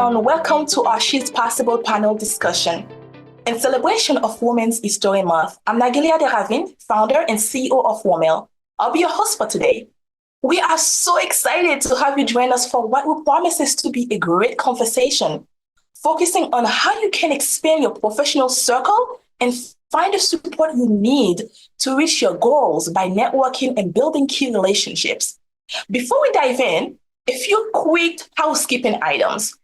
and welcome to our She's Possible panel discussion. In celebration of Women's History Month, I'm Nadia Adam, founder and CEO of WOMEL. I'll be your host for today. We are so excited to have you join us for what we promises to be a great conversation, focusing on how you can expand your professional circle and find the support you need to reach your goals by networking and building key relationships. Before we dive in, a few quick housekeeping items.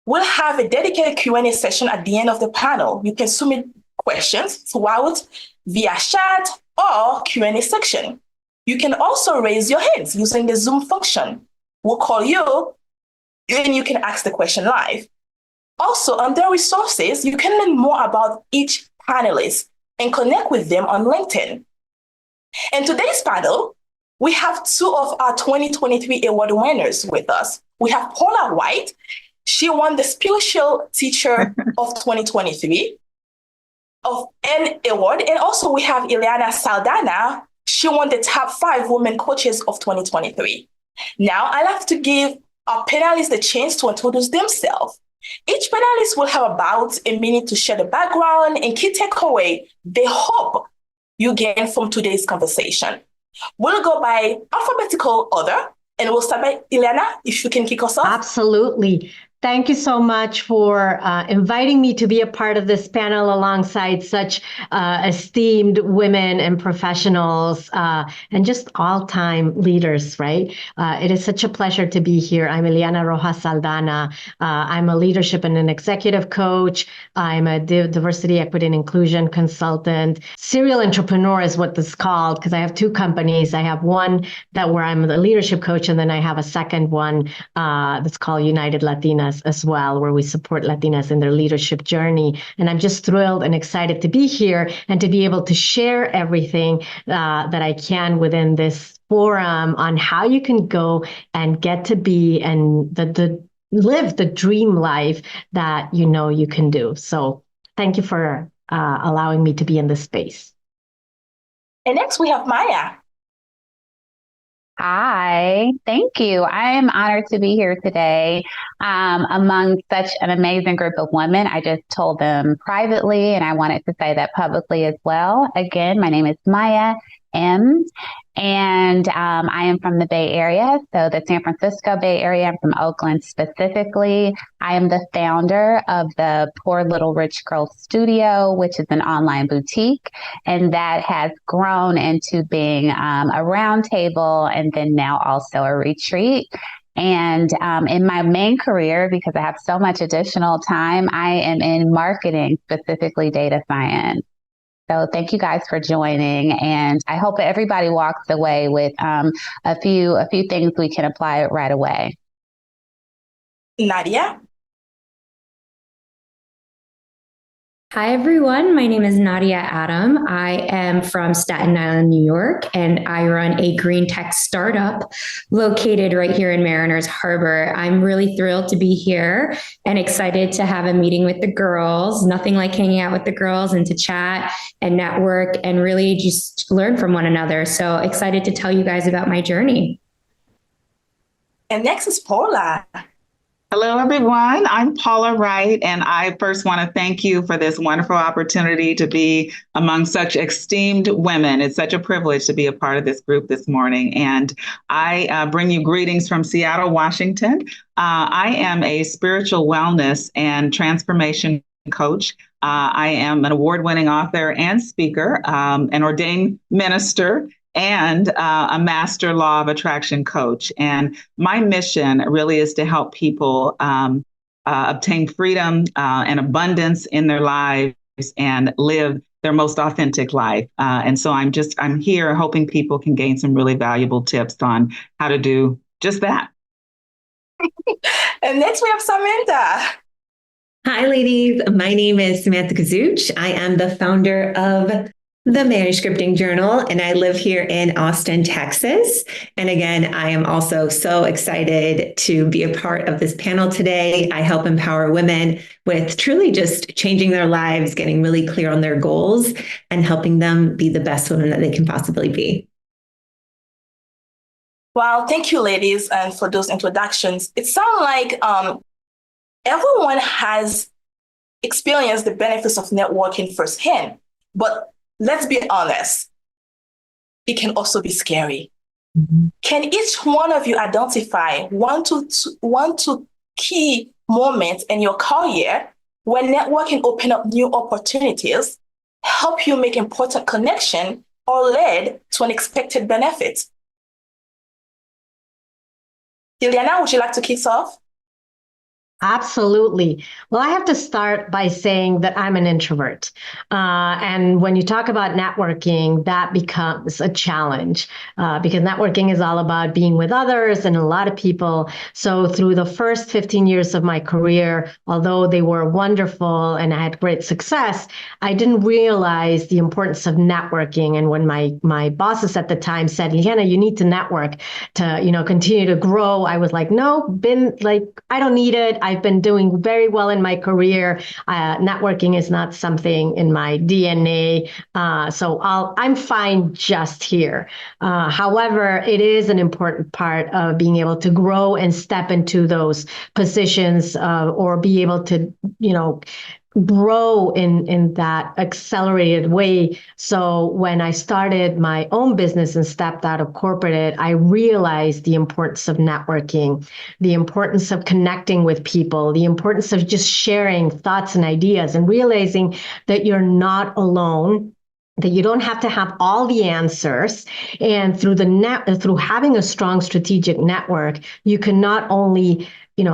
We'll have a dedicated Q&A session at the end of the panel. You can submit questions throughout via chat or Q&A section. You can also raise your hands using the Zoom function. We'll call you and you can ask the question live. Also, under resources, you can learn more about each panelist and connect with them on LinkedIn. In today's panel, we have two of our 2023 award winners with us. We have Paula Wright. She won the Spiritual Teacher of 2023 of an award. And also we have Ilhiana Saldana. She won the top 5 women coaches of 2023. Now I'd like to give our panelists the chance to introduce themselves. Each panelist will have about a minute to share the background and key takeaway they hope you gain from today's conversation. We'll go by alphabetical order, and we'll start by Ilhiana, if you can kick us off. Absolutely. Thank you so much for inviting me to be a part of this panel alongside such esteemed women and professionals and just all-time leaders, right? It is such a pleasure to be here. I'm Ilhiana Rojas Saldana. I'm a leadership and an executive coach. I'm a diversity, equity, and inclusion consultant. Serial entrepreneur is what this is called because I have 2 companies. I have one where I'm the leadership coach, and then I have a second one that's called United Latinas as well, where we support Latinas in their leadership journey. And I'm just thrilled and excited to be here and to be able to share everything that I can within this forum on how you can go and get to be and live the dream life that you know you can do. So thank you for allowing me to be in this space. And next we have Maya. Hi, thank you. I am honored to be here today among such an amazing group of women. I just told them privately, and I wanted to say that publicly as well. Again, my name is Maya Emme, and I am from the Bay Area, so the San Francisco Bay Area. I'm from Oakland specifically. I am the founder of the Poor Little Rich Girl Studio, which is an online boutique, and that has grown into being a round table and then now also a retreat. And in my main career, because I have so much additional time, I am in marketing, specifically data science. So thank you guys for joining, and I hope everybody walks away with a few things we can apply right away. Nadia. Hi, everyone. My name is Nadia Adam. I am from Staten Island, New York, and I run a green tech startup located right here in Mariners Harbor. I'm really thrilled to be here and excited to have a meeting with the girls. Nothing like hanging out with the girls and to chat and network and really just learn from one another. So excited to tell you guys about my journey. And next is Paula. Hello, everyone. I'm Paula Wright, and I first want to thank you for this wonderful opportunity to be among such esteemed women. It's such a privilege to be a part of this group this morning. And I bring you greetings from Seattle, Washington. I am a spiritual wellness and transformation coach. I am an award-winning author and speaker, an ordained minister, and a master law of attraction coach. And my mission really is to help people obtain freedom and abundance in their lives and live their most authentic life. And so I'm here hoping people can gain some really valuable tips on how to do just that. And next we have Samantha. Hi, ladies. My name is Samantha Kozuch. I am the founder of the Maniscripting Journal, and I live here in Austin, Texas. And again, I am also so excited to be a part of this panel today. I help empower women with truly just changing their lives, getting really clear on their goals, and helping them be the best women that they can possibly be. Well, thank you, ladies, and for those introductions. It sounds like Everyone has experienced the benefits of networking firsthand, but let's be honest, it can also be scary. Mm-hmm. Can each one of you identify one to key moments in your career when networking opened up new opportunities, help you make important connection, or led to unexpected benefits? Ilhiana, would you like to kick us off? Absolutely. Well, I have to start by saying that I'm an introvert. And when you talk about networking, that becomes a challenge because networking is all about being with others and a lot of people. So through the first 15 years of my career, although they were wonderful and I had great success, I didn't realize the importance of networking. And when my bosses at the time said, Ilhiana, you need to network to, continue to grow, I was like, no, I don't need it. I've been doing very well in my career. Networking is not something in my DNA. So I'm fine just here. However, it is an important part of being able to grow and step into those positions or be able to, grow in that accelerated way. So when I started my own business and stepped out of corporate, I realized the importance of networking, the importance of connecting with people, the importance of just sharing thoughts and ideas and realizing that you're not alone, that you don't have to have all the answers. And through having a strong strategic network, you can not only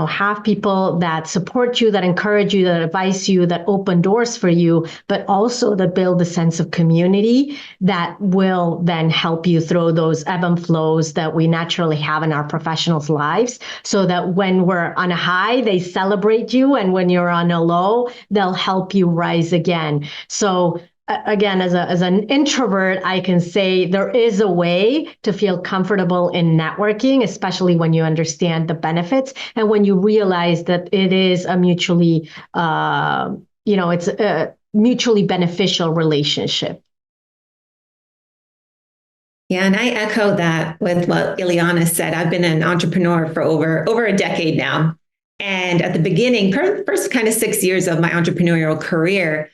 have people that support you, that encourage you, that advise you, that open doors for you, but also that build a sense of community that will then help you through those ebb and flows that we naturally have in our professionals' lives, so that when we're on a high, they celebrate you, and when you're on a low, they'll help you rise again. So again, as an introvert, I can say there is a way to feel comfortable in networking, especially when you understand the benefits and when you realize that it is a mutually, it's a mutually beneficial relationship. Yeah, and I echo that with what Ilhiana said. I've been an entrepreneur for over a decade now. And at the beginning, first kind of 6 years of my entrepreneurial career,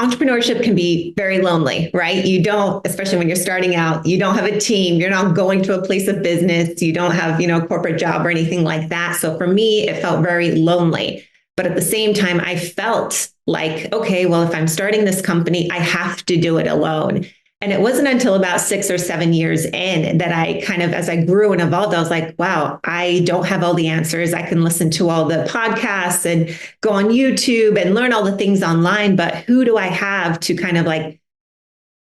entrepreneurship can be very lonely, right? You don't, especially when you're starting out, you don't have a team, you're not going to a place of business, you don't have, a corporate job or anything like that. So for me, it felt very lonely. But at the same time, I felt like, okay, well, if I'm starting this company, I have to do it alone. And it wasn't until about 6 or 7 years in that I kind of, as I grew and evolved, I was like, wow, I don't have all the answers. I can listen to all the podcasts and go on YouTube and learn all the things online, but who do I have to kind of like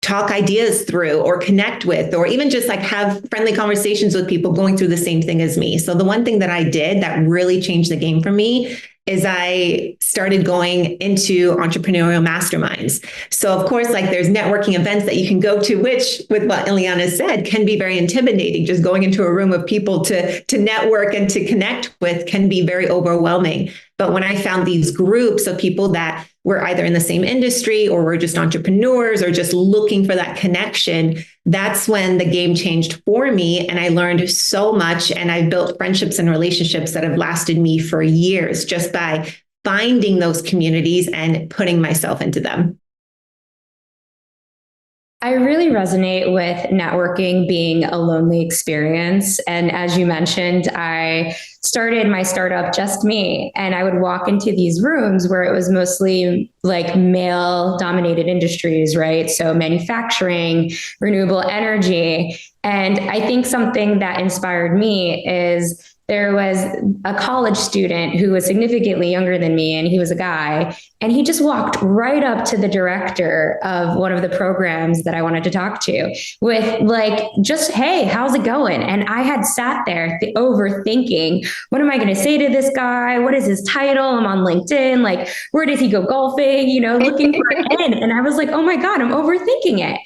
talk ideas through or connect with, or even just like have friendly conversations with people going through the same thing as me? So the one thing that I did that really changed the game for me is I started going into entrepreneurial masterminds. So of course, like there's networking events that you can go to, which with what Ilhiana said, can be very intimidating. Just going into a room of people to network and to connect with can be very overwhelming. But when I found these groups of people that were either in the same industry or were just entrepreneurs or just looking for that connection, that's when the game changed for me. And I learned so much, and I built friendships and relationships that have lasted me for years just by finding those communities and putting myself into them. I really resonate with networking being a lonely experience. And as you mentioned, I started my startup Just Me, and I would walk into these rooms where it was mostly like male dominated industries, right? So manufacturing, renewable energy. And I think something that inspired me is there was a college student who was significantly younger than me, and he was a guy, and he just walked right up to the director of one of the programs that I wanted to talk to with like, just, hey, how's it going? And I had sat there overthinking, what am I going to say to this guy? What is his title? I'm on LinkedIn. Like, where does he go golfing? Looking for an in. And I was like, oh my God, I'm overthinking it.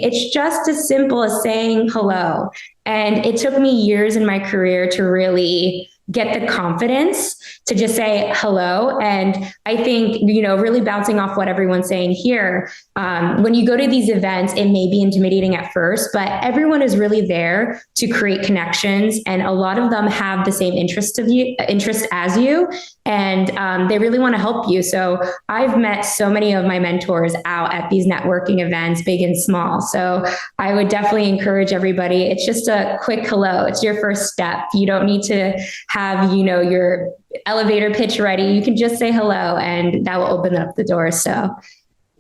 It's just as simple as saying hello. And it took me years in my career to really get the confidence to just say hello. And I think, really bouncing off what everyone's saying here, when you go to these events, it may be intimidating at first, but everyone is really there to create connections. And a lot of them have the same interest as you. And they really want to help you. So I've met so many of my mentors out at these networking events, big and small. So I would definitely encourage everybody. It's just a quick hello. It's your first step. You don't need to have, your elevator pitch ready. You can just say hello and that will open up the door. So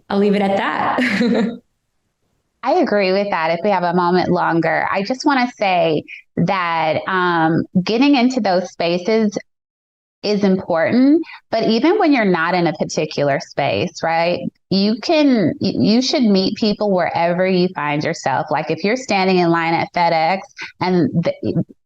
I'll leave it at that. I agree with that. If we have a moment longer, I just want to say that getting into those spaces is important, but even when you're not in a particular space, right? You should meet people wherever you find yourself. Like if you're standing in line at FedEx and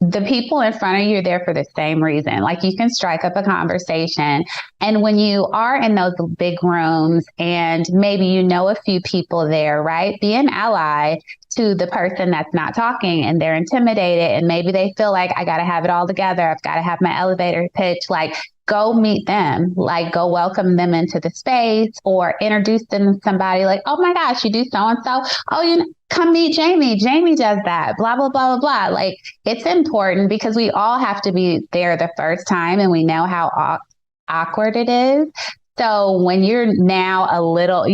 the people in front of you are there for the same reason, like you can strike up a conversation. And when you are in those big rooms and maybe you know a few people there, right? Be an ally to the person that's not talking and they're intimidated and maybe they feel like I got to have it all together. I've got to have my elevator pitch. Like go meet them, like go welcome them into the space or introduce them to somebody like, oh my gosh, you do so-and-so. Oh, come meet Jamie. Jamie does that, blah, blah, blah, blah, blah. Like it's important because we all have to be there the first time and we know how awkward it is. So when you're now a little,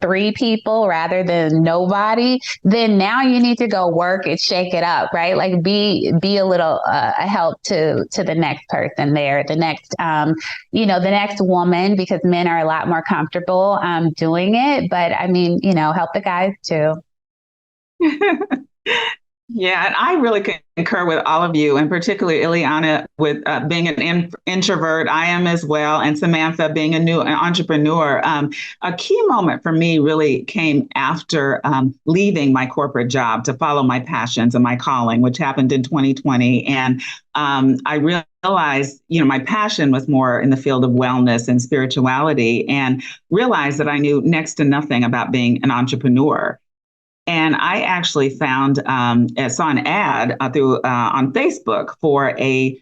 3 people rather than nobody, then now you need to go work and shake it up, right? Like be a little a help to the next person there, the next, the next woman, because men are a lot more comfortable doing it. But I mean, help the guys too. Yeah, and I really concur with all of you, and particularly Ilhiana with being an introvert. I am as well, and Samantha being an entrepreneur. A key moment for me really came after leaving my corporate job to follow my passions and my calling, which happened in 2020. And I realized, my passion was more in the field of wellness and spirituality, and realized that I knew next to nothing about being an entrepreneur. And I actually saw an ad on Facebook for a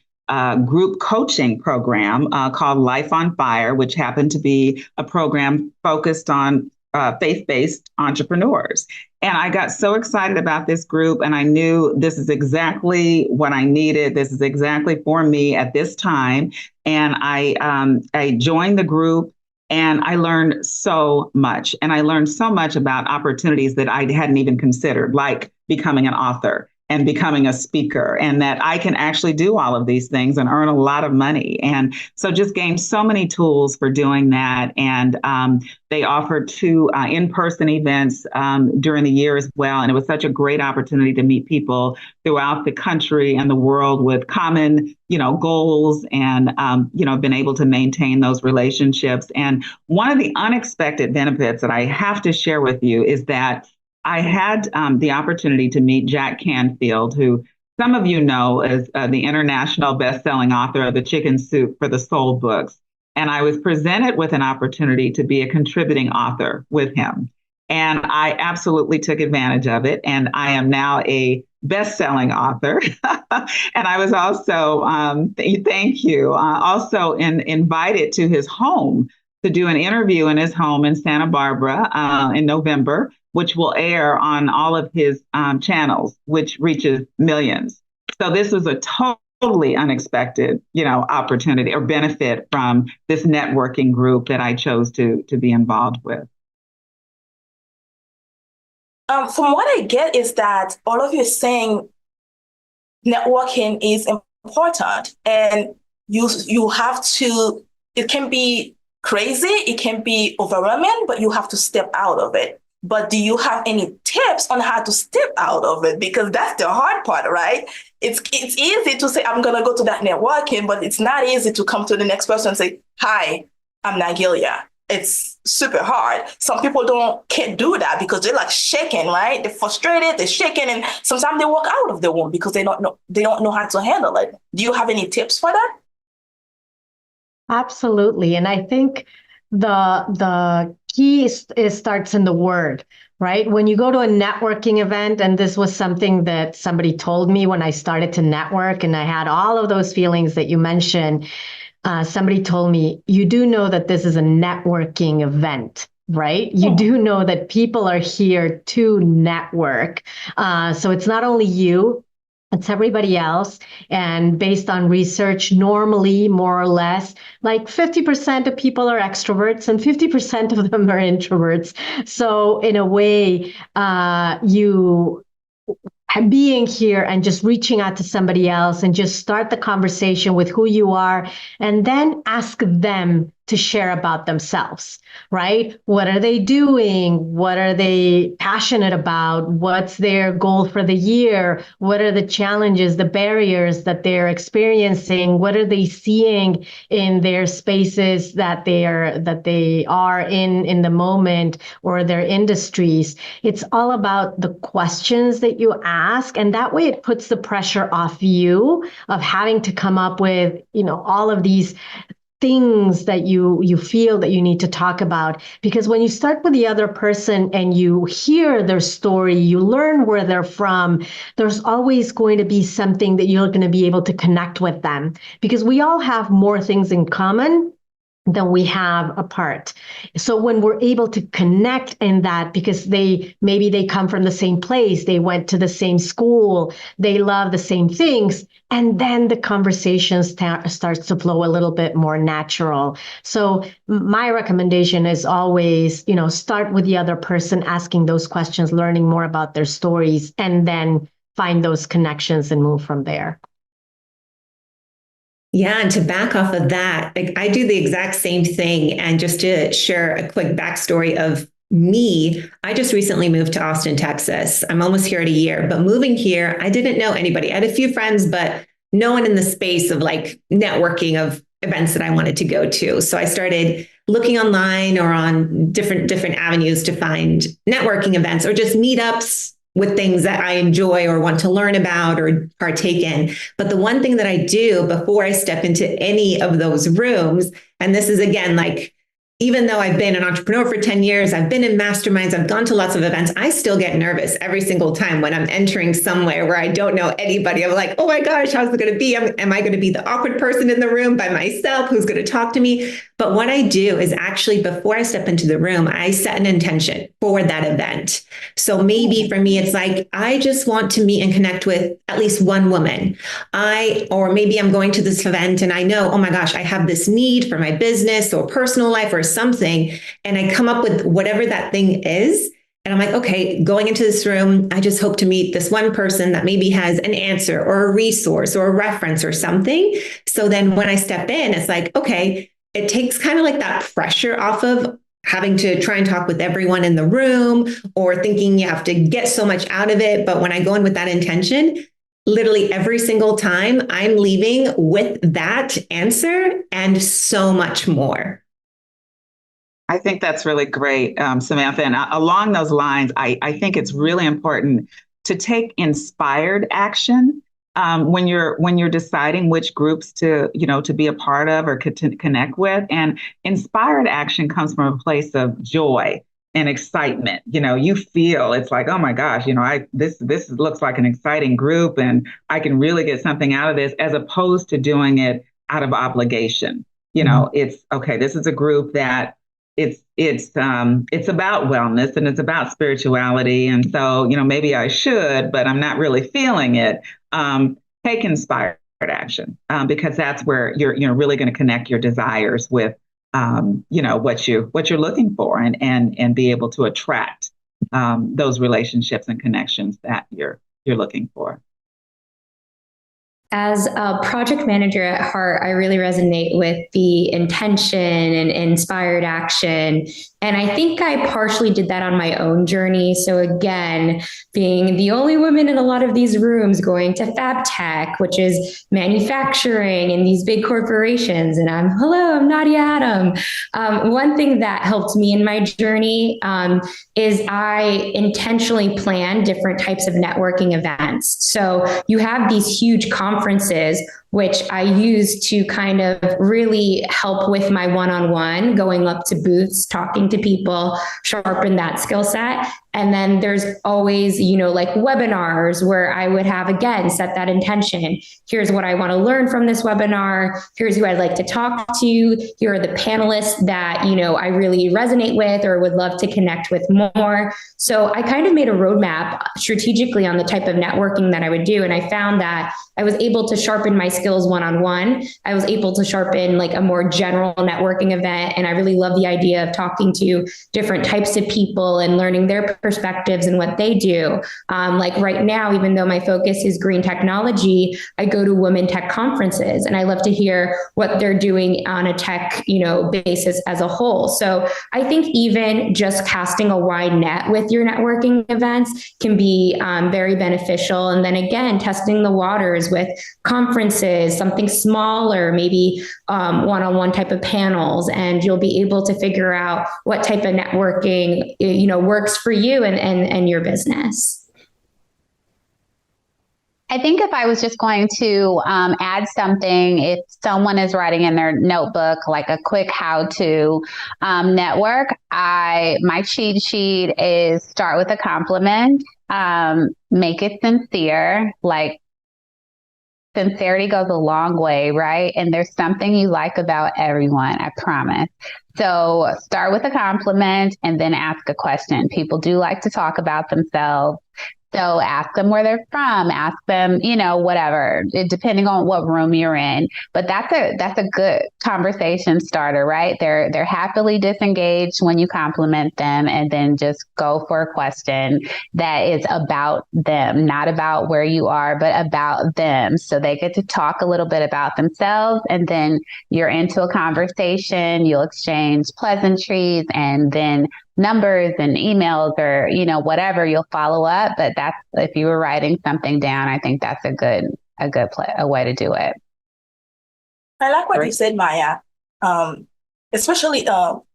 group coaching program called Life on Fire, which happened to be a program focused on faith-based entrepreneurs. And I got so excited about this group, and I knew this is exactly what I needed. This is exactly for me at this time. And I joined the group. And I learned so much. And I learned so much about opportunities that I hadn't even considered, like becoming an author and becoming a speaker, and that I can actually do all of these things and earn a lot of money. And so just gained so many tools for doing that. And they offered 2 in-person events during the year as well. And it was such a great opportunity to meet people throughout the country and the world with common, goals, and, been able to maintain those relationships. And one of the unexpected benefits that I have to share with you is that I had the opportunity to meet Jack Canfield, who some of you know as the international best-selling author of The Chicken Soup for the Soul books. And I was presented with an opportunity to be a contributing author with him. And I absolutely took advantage of it. And I am now a best-selling author. And I was also, thank you, also invited to his home to do an interview in his home in Santa Barbara in November, which will air on all of his channels, which reaches millions. So this was a totally unexpected, opportunity or benefit from this networking group that I chose to be involved with. From what I get is that all of you are saying networking is important, and you have to, it can be crazy, it can be overwhelming, but you have to step out of it. But do you have any tips on how to step out of it? Because that's the hard part, right? It's easy to say, I'm going to go to that networking, but it's not easy to come to the next person and say, hi, I'm Nagilia. It's super hard. Some people can't do that because they're like shaking, right? They're frustrated, they're shaking, and sometimes they walk out of the room because they don't know how to handle it. Do you have any tips for that? Absolutely. And I think the starts in the word, right? When you go to a networking event, and this was something that somebody told me when I started to network, and I had all of those feelings that you mentioned, somebody told me, you do know that this is a networking event, right? You do know that people are here to network. So it's not only you, it's everybody else. And based on research, normally, more or less, like 50% of people are extroverts and 50% of them are introverts. So in a way, you being here and just reaching out to somebody else and just start the conversation with who you are, and then ask them to share about themselves, right? What are they doing? What are they passionate about? What's their goal for the year? What are the challenges, the barriers that they're experiencing? What are they seeing in their spaces that they are in the moment, or their industries? It's all about the questions that you ask, and that way it puts the pressure off you of having to come up with, all of these things that you feel that you need to talk about. Because when you start with the other person and you hear their story, you learn where they're from, there's always going to be something that you're going to be able to connect with them, because we all have more things in common than we have apart. So when we're able to connect in that, because maybe they come from the same place, they went to the same school, they love the same things, and then the conversation starts to flow a little bit more natural. So my recommendation is always, start with the other person, asking those questions, learning more about their stories, and then find those connections and move from there. Yeah, and to back off of that, I do the exact same thing. And just to share a quick backstory of me, I just recently moved to Austin, Texas. I'm almost here at a year, but moving here, I didn't know anybody. I had a few friends, but no one in the space of networking of events that I wanted to go to. So I started looking online or on different avenues to find networking events or just meetups with things that I enjoy or want to learn about or partake in. But the one thing that I do before I step into any of those rooms, and this is again, even though I've been an entrepreneur for 10 years, I've been in masterminds, I've gone to lots of events, I still get nervous every single time when I'm entering somewhere where I don't know anybody. I'm like, oh my gosh, how's it going to be? Am I going to be the awkward person in the room by myself? Who's going to talk to me? But what I do is actually, before I step into the room, I set an intention for that event. So maybe for me, it's I just want to meet and connect with at least one woman. Or maybe I'm going to this event and I know, oh my gosh, I have this need for my business or personal life or something. And I come up with whatever that thing is. And I'm like, okay, going into this room, I just hope to meet this one person that maybe has an answer or a resource or a reference or something. So then when I step in, it's okay, it takes kind of that pressure off of having to try and talk with everyone in the room or thinking you have to get so much out of it. But when I go in with that intention, literally every single time I'm leaving with that answer and so much more. I think that's really great, Samantha. And along those lines, I think it's really important to take inspired action when you're deciding which groups to be a part of or to connect with. And inspired action comes from a place of joy and excitement. You feel it's oh my gosh, this looks like an exciting group, and I can really get something out of this, as opposed to doing it out of obligation. It's okay. This is a group that it's about wellness and it's about spirituality. And so, maybe I should, but I'm not really feeling it. Take inspired action because that's where you're really going to connect your desires with, what you're looking for and be able to attract those relationships and connections that you're looking for. As a project manager at heart, I really resonate with the intention and inspired action. And I think I partially did that on my own journey. So again, being the only woman in a lot of these rooms, going to Fab Tech, which is manufacturing in these big corporations. And I'm Nadia Adam. One thing that helped me in my journey is I intentionally plan different types of networking events. So you have these huge conferences which I use to kind of really help with my one-on-one, going up to booths, talking to people, sharpen that skill set. And then there's always, like webinars where I would have, again, set that intention. Here's what I want to learn from this webinar. Here's who I'd like to talk to. Here are the panelists that, I really resonate with or would love to connect with more. So I kind of made a roadmap strategically on the type of networking that I would do. And I found that I was able to sharpen my skills one-on-one. I was able to sharpen like a more general networking event. And I really love the idea of talking to different types of people and learning their perspectives and what they do. Like right now, even though my focus is green technology, I go to women tech conferences and I love to hear what they're doing on a tech, basis as a whole. So I think even just casting a wide net with your networking events can be very beneficial. And then again, testing the waters with conferences, something smaller, maybe one-on-one type of panels, and you'll be able to figure out what type of networking, works for you and your business. I think if I was just going to add something, if someone is writing in their notebook, like a quick how-to network, my cheat sheet is start with a compliment, make it sincere, like sincerity goes a long way, right? And there's something you like about everyone, I promise. So start with a compliment and then ask a question. People do like to talk about themselves. So ask them where they're from, ask them, whatever, depending on what room you're in. But that's a good conversation starter, right? They're happily disengaged when you compliment them, and then just go for a question that is about them, not about where you are, but about them. So they get to talk a little bit about themselves, and then you're into a conversation, you'll exchange pleasantries, and then numbers and emails or, whatever, you'll follow up. But that's, if you were writing something down, I think that's a good way to do it. I like what you said, Maya. Especially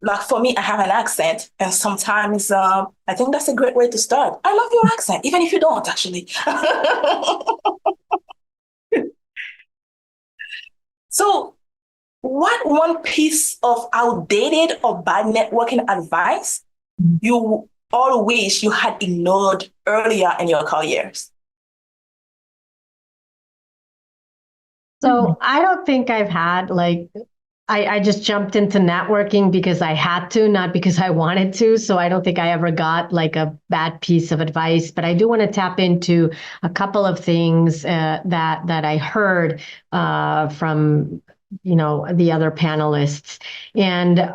like for me, I have an accent, and sometimes I think that's a great way to start. I love your accent, even if you don't actually. So what one piece of outdated or bad networking advice you all wish you had ignored earlier in your careers? So I don't think I've had I just jumped into networking because I had to, not because I wanted to. So I don't think I ever got like a bad piece of advice, but I do want to tap into a couple of things that I heard from the other panelists, and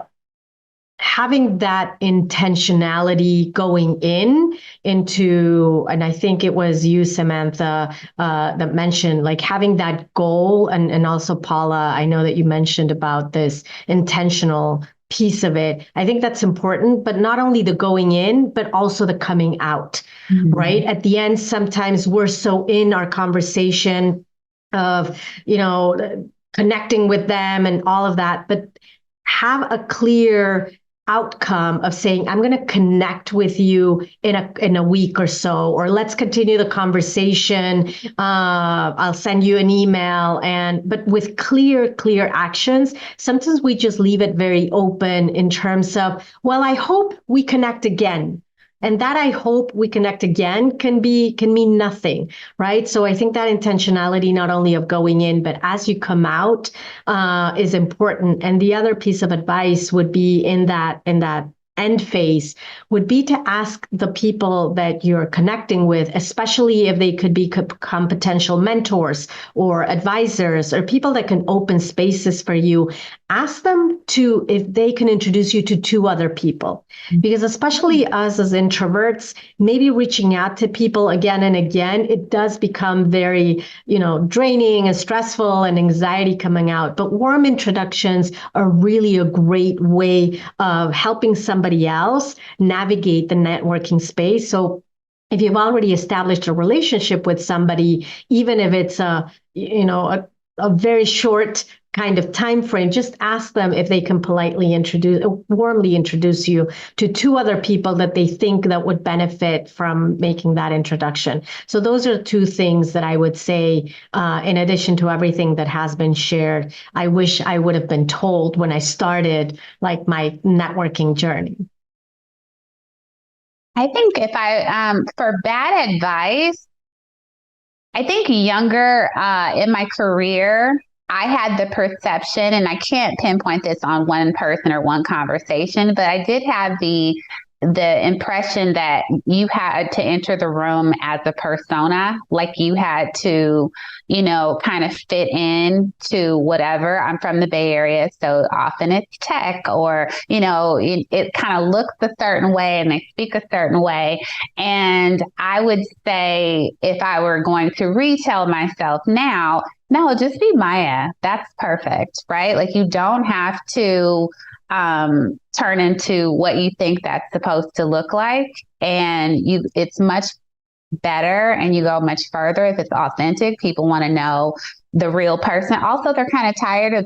having that intentionality going into, and I think it was you, Samantha, that mentioned like having that goal, and also Paula, I know that you mentioned about this intentional piece of it. I think that's important, but not only the going in, but also the coming out, right? At the end, sometimes we're so in our conversation of, connecting with them and all of that, but have a clear outcome of saying, I'm going to connect with you in a week or so, or let's continue the conversation. I'll send you an email, but with clear actions. Sometimes we just leave it very open in terms of, well, I hope we connect again. And that I hope we connect again can mean nothing, right? So I think that intentionality, not only of going in, but as you come out, is important. And the other piece of advice would be in that end phase would be to ask the people that you're connecting with, especially if they could become potential mentors or advisors or people that can open spaces for you. Ask them if they can introduce you to 2 other people, because especially us as introverts, maybe reaching out to people again and again, it does become very, draining and stressful and anxiety coming out. But warm introductions are really a great way of helping somebody else navigate the networking space. So if you've already established a relationship with somebody, even if it's a a very short kind of time frame, just ask them if they can warmly introduce you to two other people that they think that would benefit from making that introduction. So those are two things that I would say, in addition to everything that has been shared, I wish I would have been told when I started like my networking journey. I think if for bad advice, I think younger in my career, I had the perception, and I can't pinpoint this on one person or one conversation, but I did have the impression that you had to enter the room as a persona, like you had to, kind of fit in to whatever. I'm from the Bay Area, so often it's tech or, it kind of looks a certain way and they speak a certain way. And I would say if I were going to retell myself now, no, just be Maya. That's perfect, right? Like you don't have to turn into what you think that's supposed to look like. And it's much better and you go much further if it's authentic. People want to know the real person. Also, they're kind of tired of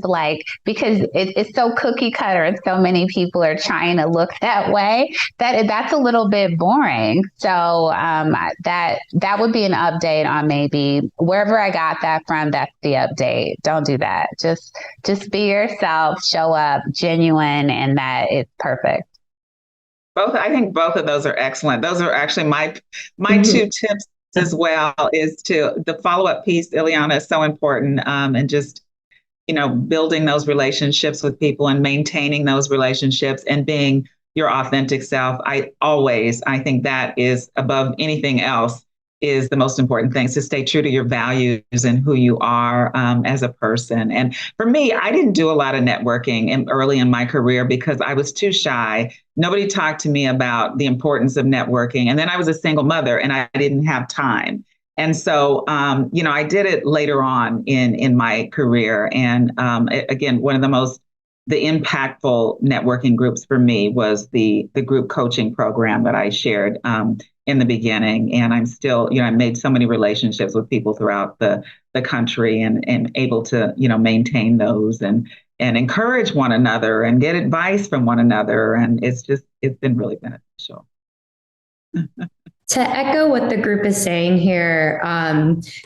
because it's so cookie cutter and so many people are trying to look that way that's a little bit boring. So that would be an update on maybe wherever I got that from. That's the update. Don't do that. Just be yourself, show up genuine, and that is perfect. I think both of those are excellent. Those are actually my two tips as well, is the follow-up piece, Ilhiana, is so important. And just, building those relationships with people and maintaining those relationships and being your authentic self. I think that is above anything else is the most important thing, is to stay true to your values and who you are as a person. And for me, I didn't do a lot of networking early in my career because I was too shy. Nobody talked to me about the importance of networking. And then I was a single mother and I didn't have time. And so, I did it later on in my career. And again, one of the impactful networking groups for me was the group coaching program that I shared in the beginning. And I'm still, I made so many relationships with people throughout the country and able to, maintain those and encourage one another and get advice from one another. And it's been really beneficial. To echo what the group is saying here,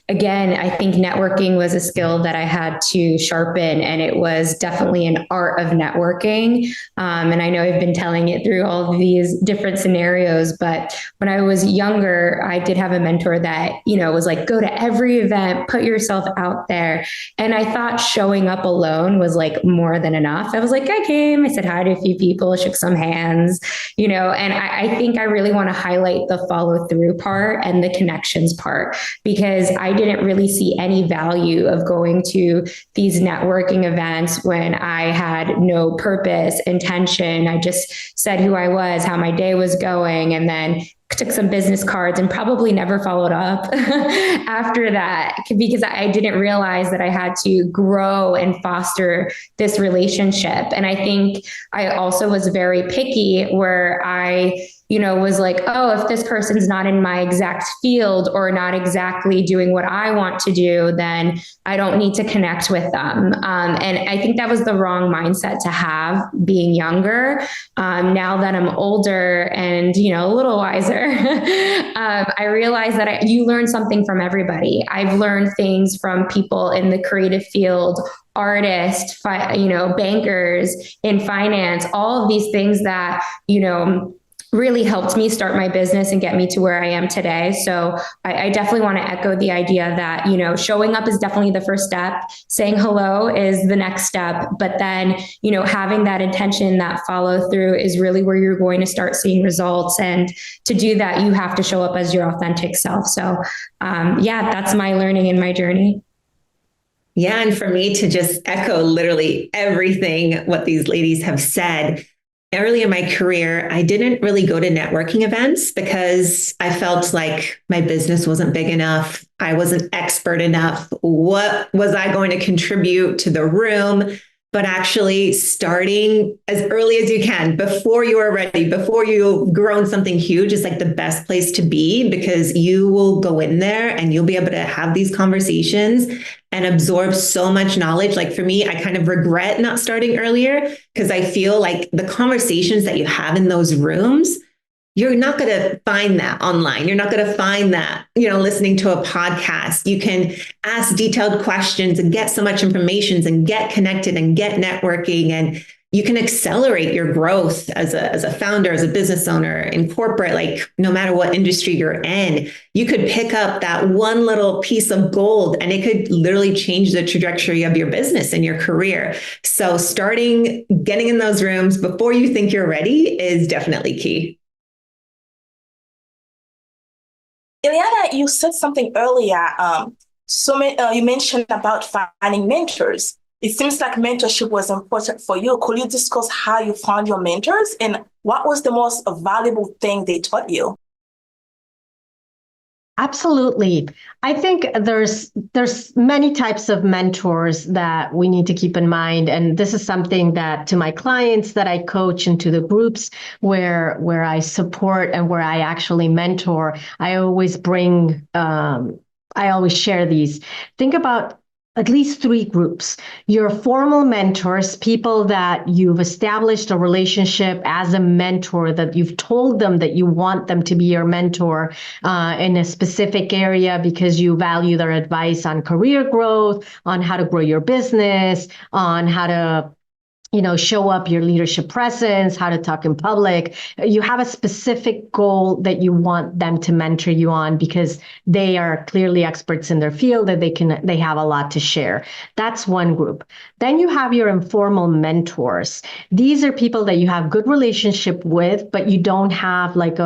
again, I think networking was a skill that I had to sharpen, and it was definitely an art of networking. And I know I've been telling it through all of these different scenarios, but when I was younger, I did have a mentor that, was like, go to every event, put yourself out there. And I thought showing up alone was like more than enough. I was like, I came, I said hi to a few people, shook some hands, and I think I really want to highlight the follow through part and the connections part, because I didn't really see any value of going to these networking events when I had no purpose, intention. I just said who I was, how my day was going, and then took some business cards and probably never followed up after that, because I didn't realize that I had to grow and foster this relationship. And I think I also was very picky, where I was like, oh, if this person's not in my exact field or not exactly doing what I want to do, then I don't need to connect with them. And I think that was the wrong mindset to have being younger. Now that I'm older and, a little wiser, I realize that you learn something from everybody. I've learned things from people in the creative field, artists, bankers, in finance, all of these things that, really helped me start my business and get me to where I am today. So I definitely want to echo the idea that, showing up is definitely the first step. Saying hello is the next step. But then, having that intention, that follow through is really where you're going to start seeing results. And to do that, you have to show up as your authentic self. So that's my learning and my journey. Yeah. And for me to just echo literally everything what these ladies have said. Early in my career, I didn't really go to networking events because I felt like my business wasn't big enough. I wasn't expert enough. What was I going to contribute to the room? but actually starting as early as you can before you are ready, before you've grown something huge is like the best place to be, because you will go in there and you'll be able to have these conversations and absorb so much knowledge. Like for me, I kind of regret not starting earlier because I feel like the conversations that you have in those rooms, you're not going to find that online. You're not going to find that, listening to a podcast. You can ask detailed questions and get so much information and get connected and get networking, and you can accelerate your growth as a founder, as a business owner in corporate. Like no matter what industry you're in, you could pick up that one little piece of gold and it could literally change the trajectory of your business and your career. So getting in those rooms before you think you're ready is definitely key. Ilhiana, you said something earlier. You mentioned about finding mentors. It seems like mentorship was important for you. Could you discuss how you found your mentors and what was the most valuable thing they taught you? Absolutely. I think there's many types of mentors that we need to keep in mind. And this is something that to my clients that I coach and to the groups where I support and where I actually mentor, I always share these. Think about at least 3 groups. Your formal mentors, people that you've established a relationship as a mentor, that you've told them that you want them to be your mentor in a specific area because you value their advice on career growth, on how to grow your business, on how to show up your leadership presence, how to talk in public. You have a specific goal that you want them to mentor you on because they are clearly experts in their field, that they have a lot to share. That's one group. Then you have your informal mentors. These are people that you have good relationship with, but you don't have like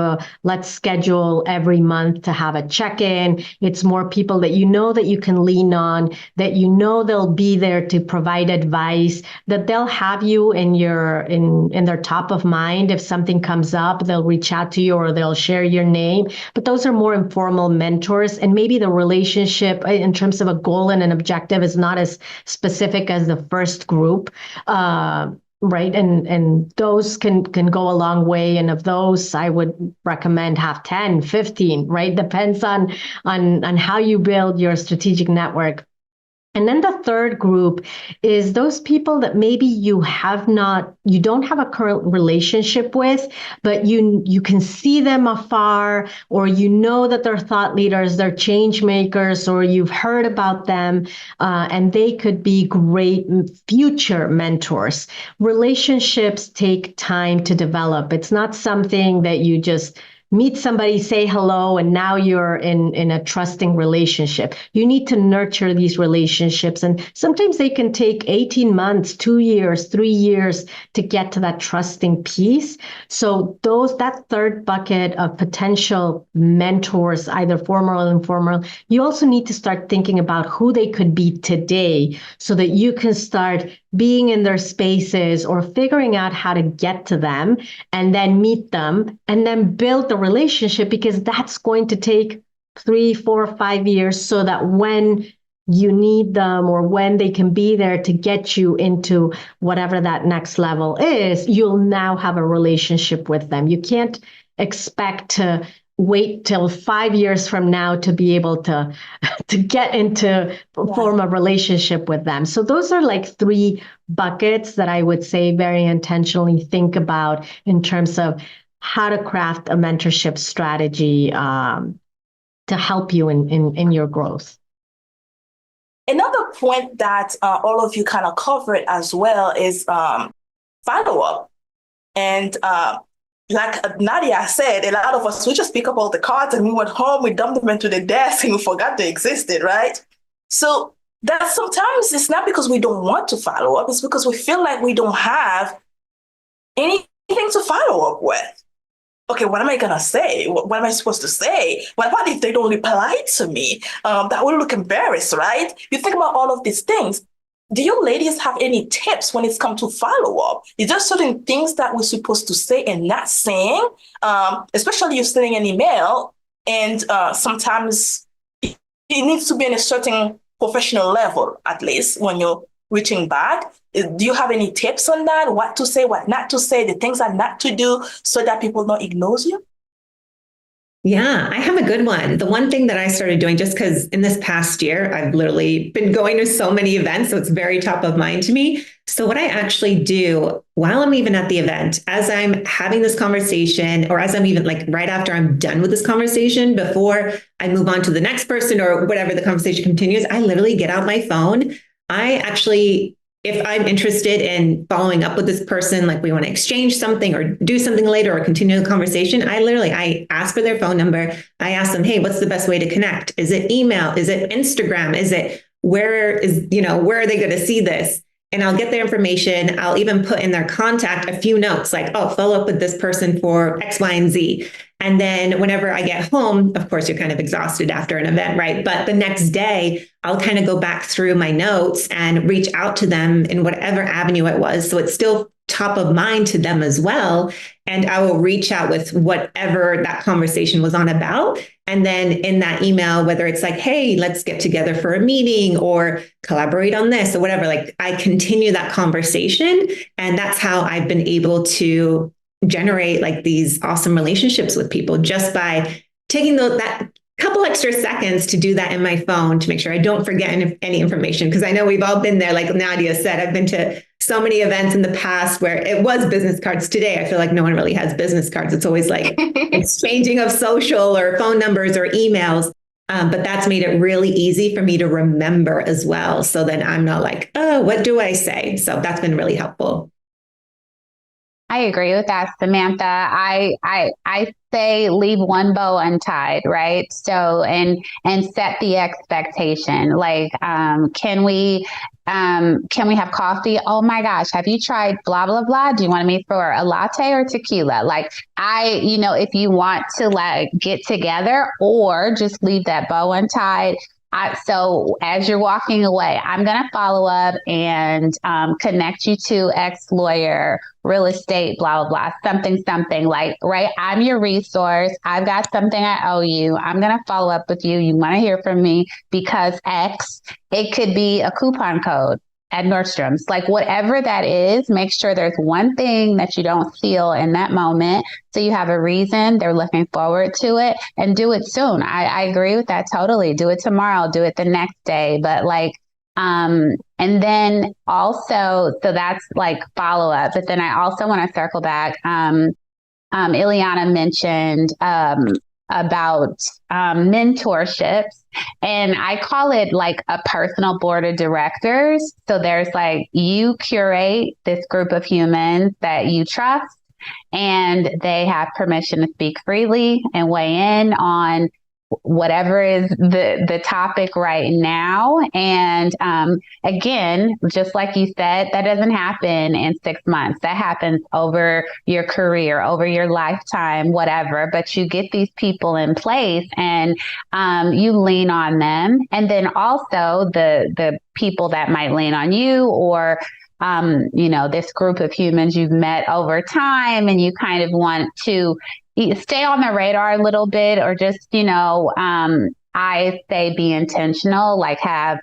let's schedule every month to have a check-in. It's more people that that you can lean on, that they'll be there to provide advice, that they'll have you in their top of mind. If something comes up, they'll reach out to you or they'll share your name. But those are more informal mentors, and maybe the relationship in terms of a goal and an objective is not as specific as the first group. Right. And those can go a long way. And of those, I would recommend have 10, 15, right? Depends on how you build your strategic network. And then the third group is those people that maybe you don't have a current relationship with, but you can see them afar, or that they're thought leaders, they're change makers, or you've heard about them, and they could be great future mentors. Relationships take time to develop. It's not something that you just meet somebody, say hello, and now you're in a trusting relationship. You need to nurture these relationships. And sometimes they can take 18 months, 2 years, 3 years to get to that trusting piece. So that third bucket of potential mentors, either formal or informal, you also need to start thinking about who they could be today so that you can start being in their spaces or figuring out how to get to them and then meet them and then build the relationship, because that's going to take 3, 4, 5 years, so that when you need them or when they can be there to get you into whatever that next level is, you'll now have a relationship with them. You can't expect to wait till 5 years from now to be able to get into form a relationship with them. So those are like 3 buckets that I would say very intentionally think about in terms of how to craft a mentorship strategy to help you in your growth. Another point that all of you kind of covered as well is follow-up. And like Nadia said, a lot of us, we just pick up all the cards and we went home, we dumped them into the desk and we forgot they existed, right? So that sometimes it's not because we don't want to follow up, it's because we feel like we don't have anything to follow up with. Okay, what am I going to say? What am I supposed to say? What about if they don't reply to me? That will look embarrassed, right? You think about all of these things. Do you ladies have any tips when it's come to follow-up? Is there certain things that we're supposed to say and not saying? Especially you're sending an email, and sometimes it needs to be in a certain professional level, at least when you're reaching back. Do you have any tips on that? What to say, what not to say, the things that not to do so that people don't ignore you? Yeah, I have a good one. The one thing that I started doing, just because in this past year, I've literally been going to so many events, so it's very top of mind to me. So what I actually do while I'm even at the event, as I'm having this conversation, or as I'm even like right after I'm done with this conversation, before I move on to the next person or whatever the conversation continues, I literally get out my phone. I actually, if I'm interested in following up with this person, like we want to exchange something or do something later or continue the conversation, I ask for their phone number. I ask them, hey, what's the best way to connect? Is it email? Is it Instagram? Is it where are they going to see this? And I'll get their information. I'll even put in their contact a few notes like, oh, follow up with this person for X, Y, and Z. And then whenever I get home, of course, you're kind of exhausted after an event, right? But the next day, I'll kind of go back through my notes and reach out to them in whatever avenue it was. So it's still top of mind to them as well. And I will reach out with whatever that conversation was on about. And then in that email, whether it's like, hey, let's get together for a meeting or collaborate on this or whatever, like I continue that conversation. And that's how I've been able to generate like these awesome relationships with people just by taking that couple extra seconds to do that in my phone to make sure I don't forget any information. Because I know we've all been there. Like Nadia said, I've been to so many events in the past where it was business cards. Today, I feel like no one really has business cards. It's always like exchanging of social or phone numbers or emails. But that's made it really easy for me to remember as well. So then I'm not like, oh, what do I say? So that's been really helpful. I agree with that, Samantha. I say leave one bow untied, right? So and set the expectation. Like, can we have coffee? Oh my gosh, have you tried blah blah blah? Do you want to meet for a latte or tequila? Like, if you want to like get together, or just leave that bow untied. So as you're walking away, I'm going to follow up and connect you to ex-lawyer, real estate, blah, blah, blah, something like, right? I'm your resource. I've got something I owe you. I'm going to follow up with you. You want to hear from me because X, it could be a coupon code at Nordstrom's, like whatever that is, make sure there's one thing that you don't steal in that moment. So you have a reason, they're looking forward to it, and do it soon. I agree with that totally. Do it tomorrow, do it the next day. But like, and then also, so that's like follow up. But then I also want to circle back. Ilhiana mentioned about mentorships. And I call it like a personal board of directors. So there's like, you curate this group of humans that you trust, and they have permission to speak freely and weigh in on whatever is the topic right now. And again, just like you said, that doesn't happen in 6 months. That happens over your career, over your lifetime, whatever. But you get these people in place and you lean on them. And then also the people that might lean on you, or this group of humans you've met over time, and you kind of want to stay on the radar a little bit, or just, I say be intentional, like have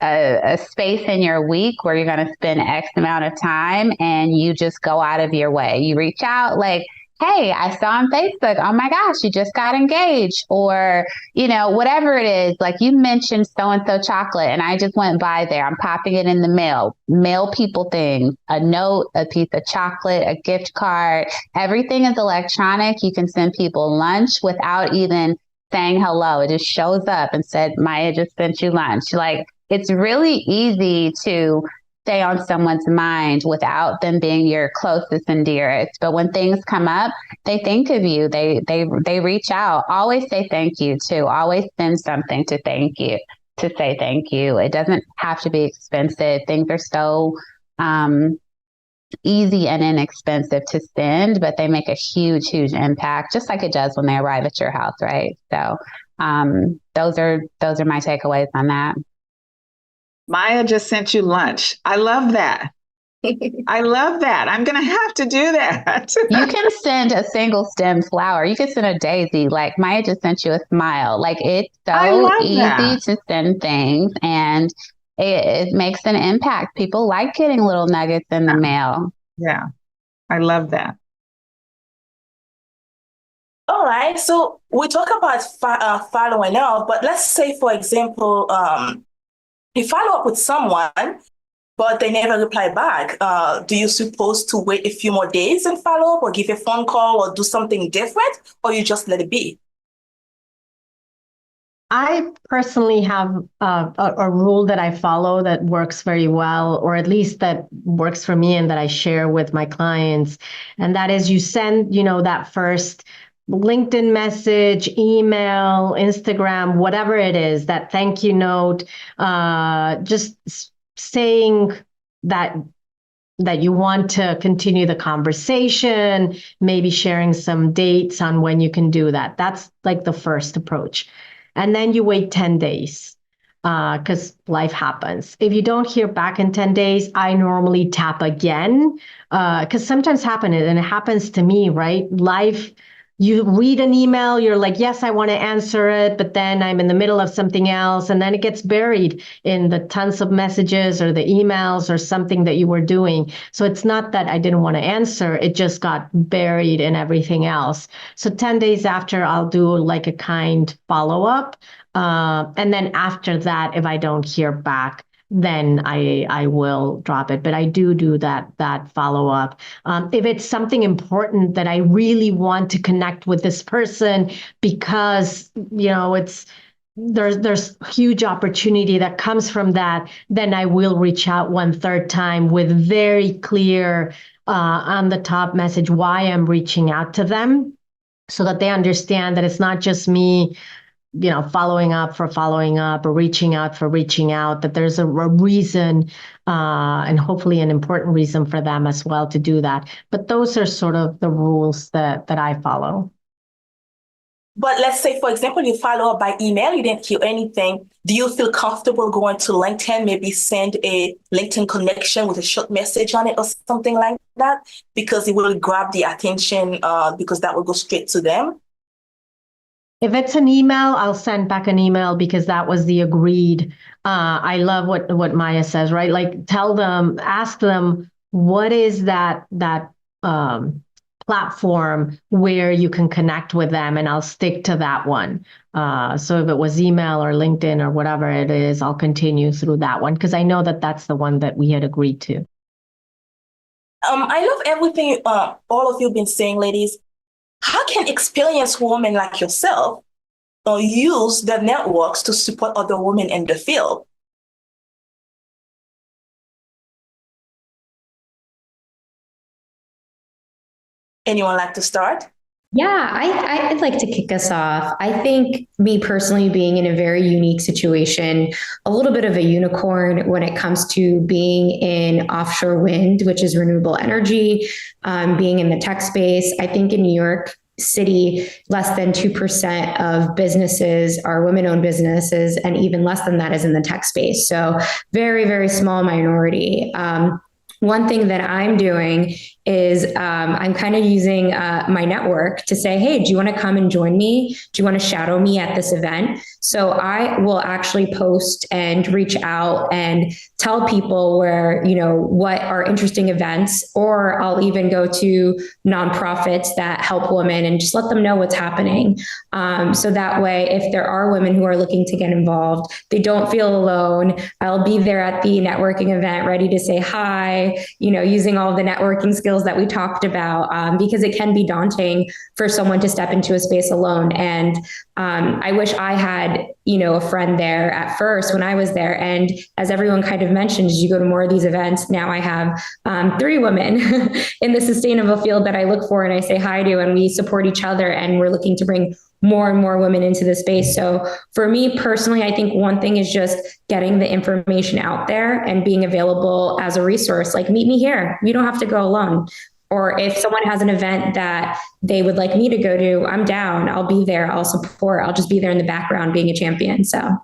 a space in your week where you're going to spend X amount of time, and you just go out of your way. You reach out like, hey, I saw on Facebook, oh my gosh, you just got engaged, or, whatever it is. Like you mentioned so-and-so chocolate, and I just went by there. I'm popping it in the mail. Mail people things, a note, a piece of chocolate, a gift card. Everything is electronic. You can send people lunch without even saying hello. It just shows up and said, Maya just sent you lunch. Like, it's really easy to stay on someone's mind without them being your closest and dearest. But when things come up, they think of you. They reach out. Always say thank you too. Always send something to say thank you. It doesn't have to be expensive. Things are so easy and inexpensive to send, but they make a huge, huge impact, just like it does when they arrive at your house, right? So those are my takeaways on that. Maya just sent you lunch. I love that. I love that. I'm going to have to do that. You can send a single stem flower. You can send a daisy. Like Maya just sent you a smile. Like, it's so easy to send things. And it makes an impact. People like getting little nuggets in the mail. Yeah, I love that. All right. So we talk about following up, but let's say, for example, you follow up with someone, but they never reply back. Do you supposed to wait a few more days and follow up, or give a phone call, or do something different, or you just let it be? I personally have a rule that I follow that works very well, or at least that works for me and that I share with my clients. And that is you send, that first LinkedIn message, email, Instagram, whatever it is, that thank you note, just saying that you want to continue the conversation, maybe sharing some dates on when you can do that. That's like the first approach. And then you wait 10 days because life happens. If you don't hear back in 10 days, I normally tap again because sometimes and it happens to me, right? Life, you read an email, you're like, yes, I want to answer it, but then I'm in the middle of something else, and then it gets buried in the tons of messages or the emails or something that you were doing. So it's not that I didn't want to answer, it just got buried in everything else. So 10 days after, I'll do like a kind follow-up. And then after that, if I don't hear back, then I will drop it. But I do that follow up. If it's something important that I really want to connect with this person because there's huge opportunity that comes from that, then I will reach out one third time with very clear on the top message why I'm reaching out to them, so that they understand that it's not just me following up for following up or reaching out for reaching out, that there's a reason and hopefully an important reason for them as well to do that. But those are sort of the rules that I follow. But let's say, for example, you follow up by email, you didn't hear anything. Do you feel comfortable going to LinkedIn, maybe send a LinkedIn connection with a short message on it or something like that? Because it will grab the attention because that will go straight to them. If it's an email, I'll send back an email because that was the agreed. I love what Maya says, right? Like ask them, what is that platform where you can connect with them, and I'll stick to that one. So if it was email or LinkedIn or whatever it is, I'll continue through that one because I know that that's the one that we had agreed to. I love everything all of you have been saying, ladies. How can experienced women like yourself use their networks to support other women in the field? Anyone like to start? Yeah, I'd like to kick us off. I think me personally being in a very unique situation, a little bit of a unicorn when it comes to being in offshore wind, which is renewable energy, being in the tech space. I think in New York City, less than 2% of businesses are women-owned businesses, and even less than that is in the tech space. So very, very small minority. One thing that I'm doing is I'm kind of using my network to say, hey, do you want to come and join me? Do you want to shadow me at this event? So I will actually post and reach out and tell people what are interesting events, or I'll even go to nonprofits that help women and just let them know what's happening. So that way, if there are women who are looking to get involved, they don't feel alone. I'll be there at the networking event, ready to say hi, using all the networking skills that we talked about, because it can be daunting for someone to step into a space alone. And I wish I had, a friend there at first when I was there. And as everyone kind of mentioned, as you go to more of these events, now I have 3 women in the sustainable field that I look for and I say hi to, and we support each other, and we're looking to bring more and more women into the space. So for me personally, I think one thing is just getting the information out there and being available as a resource. Like, meet me here. You don't have to go alone. Or if someone has an event that they would like me to go to, I'm down. I'll be there. I'll support. I'll just be there in the background being a champion. So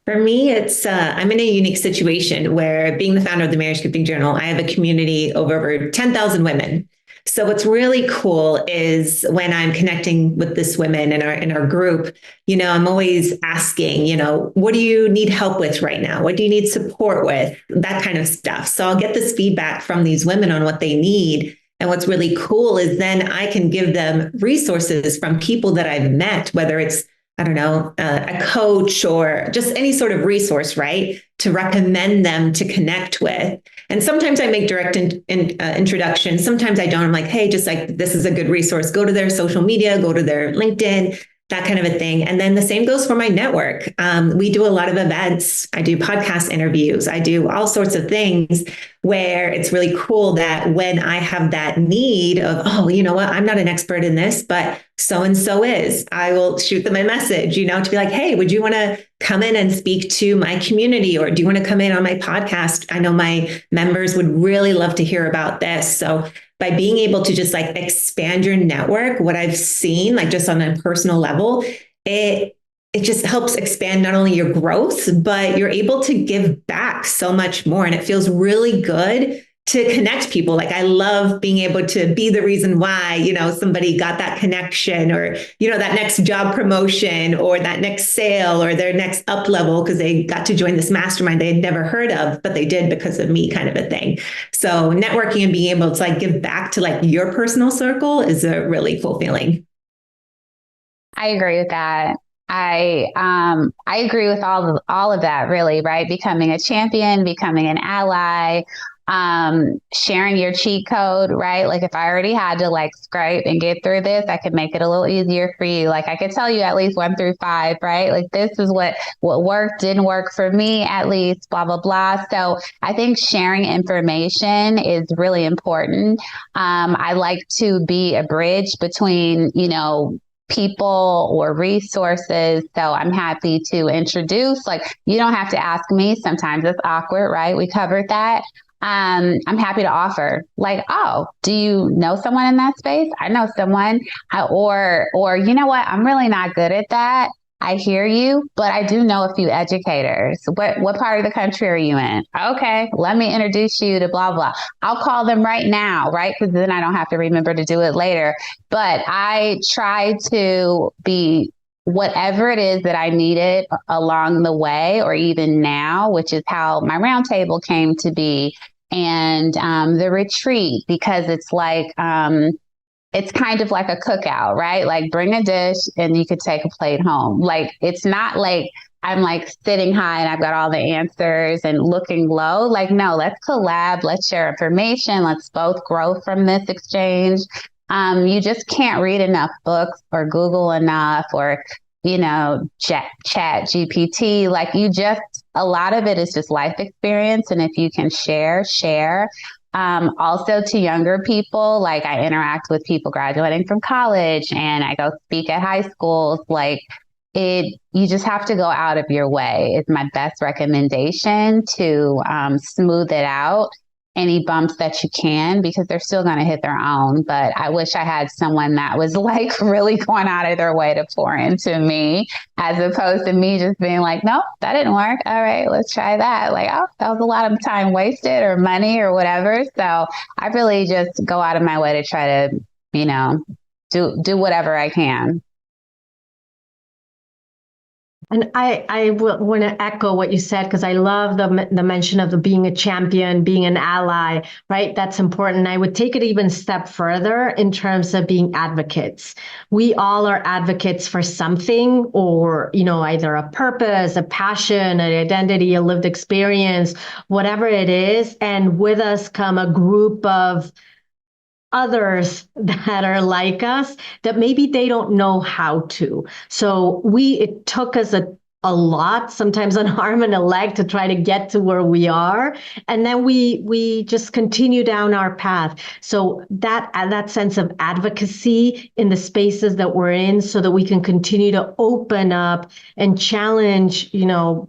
for me, it's I'm in a unique situation where, being the founder of the Maniscripting Journal, I have a community of over 10,000 women. So what's really cool is when I'm connecting with this women in our group, I'm always asking, what do you need help with right now? What do you need support with? That kind of stuff. So I'll get this feedback from these women on what they need. And what's really cool is then I can give them resources from people that I've met, whether it's, I don't know, a coach or just any sort of resource, right? To recommend them to connect with. And sometimes I make direct introductions. Sometimes I don't. I'm like, hey, just like, this is a good resource. Go to their social media, go to their LinkedIn, that kind of a thing. And then the same goes for my network. We do a lot of events. I do podcast interviews. I do all sorts of things where it's really cool that when I have that need of, oh, you know what, I'm not an expert in this, but so-and-so is, I will shoot them a message, to be like, hey, would you want to come in and speak to my community? Or do you want to come in on my podcast? I know my members would really love to hear about this. So by being able to just like expand your network, what I've seen, like just on a personal level, it just helps expand not only your growth, but you're able to give back so much more. And it feels really good to connect people. Like I love being able to be the reason why, somebody got that connection or, that next job promotion or that next sale or their next up level because they got to join this mastermind they had never heard of, but they did because of me, kind of a thing. So networking and being able to like give back to like your personal circle is a really cool feeling. I agree with that. I agree with all of that, really, right? Becoming a champion, becoming an ally, sharing your cheat code, right? Like if I already had to like scrape and get through this, I could make it a little easier for you. Like I could tell you at least 1 through 5, right? Like this is what worked, didn't work for me, at least, blah, blah, blah. So I think sharing information is really important. I like to be a bridge between, people or resources. So I'm happy to introduce, like, you don't have to ask me. Sometimes it's awkward, right? We covered that. I'm happy to offer like, oh, do you know someone in that space? I know someone, or you know what? I'm really not good at that. I hear you, but I do know a few educators. What part of the country are you in? Okay, let me introduce you to blah, blah. I'll call them right now, right? Because then I don't have to remember to do it later. But I try to be whatever it is that I needed along the way, or even now, which is how my roundtable came to be, and the retreat, because it's like, it's kind of like a cookout, right? Like bring a dish and you could take a plate home. Like, it's not like I'm like sitting high and I've got all the answers and looking low. Like, no, let's collab. Let's share information. Let's both grow from this exchange. You just can't read enough books or Google enough or, chat GPT. Like a lot of it is just life experience. And if you can share. Also to younger people, like I interact with people graduating from college and I go speak at high schools. Like you just have to go out of your way. It's my best recommendation to smooth it out, any bumps that you can, because they're still going to hit their own. But I wish I had someone that was like really going out of their way to pour into me, as opposed to me just being like, nope, that didn't work. All right, let's try that. Like, oh, that was a lot of time wasted or money or whatever. So I really just go out of my way to try to, do whatever I can. And I want to echo what you said, because I love the mention of being a champion, being an ally, right? That's important. I would take it even a step further in terms of being advocates. We all are advocates for something, or, either a purpose, a passion, an identity, a lived experience, whatever it is. And with us come a group of others that are like us, that maybe they don't know how to. So it took us a lot, sometimes an arm and a leg, to try to get to where we are. And then we just continue down our path. So that sense of advocacy in the spaces that we're in, so that we can continue to open up and challenge, the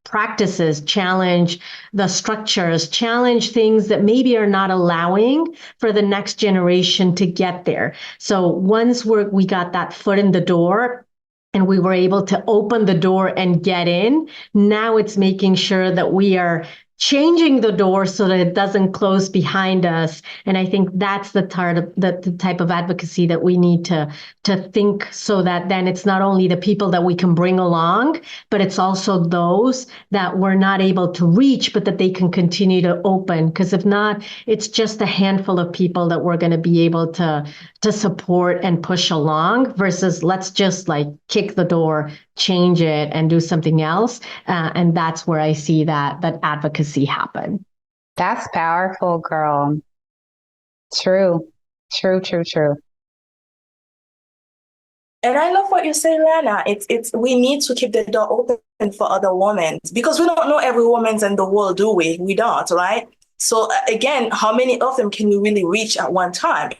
practices, challenge the structures, challenge things that maybe are not allowing for the next generation to get there. So once we got that foot in the door and we were able to open the door and get in, now it's making sure that we are changing the door so that it doesn't close behind us. And I think that's the type of advocacy that we need to think, so that then it's not only the people that we can bring along, but it's also those that we're not able to reach, but that they can continue to open. Because if not, it's just a handful of people that we're going to be able to support and push along, versus let's just like kick the door, change it, and do something else. And that's where I see that advocacy happen. That's powerful, girl. True. And I love what you say, Lana. It's we need to keep the door open for other women, because we don't know every woman's in the world, do we? We don't, right? So again, how many of them can we really reach at one time?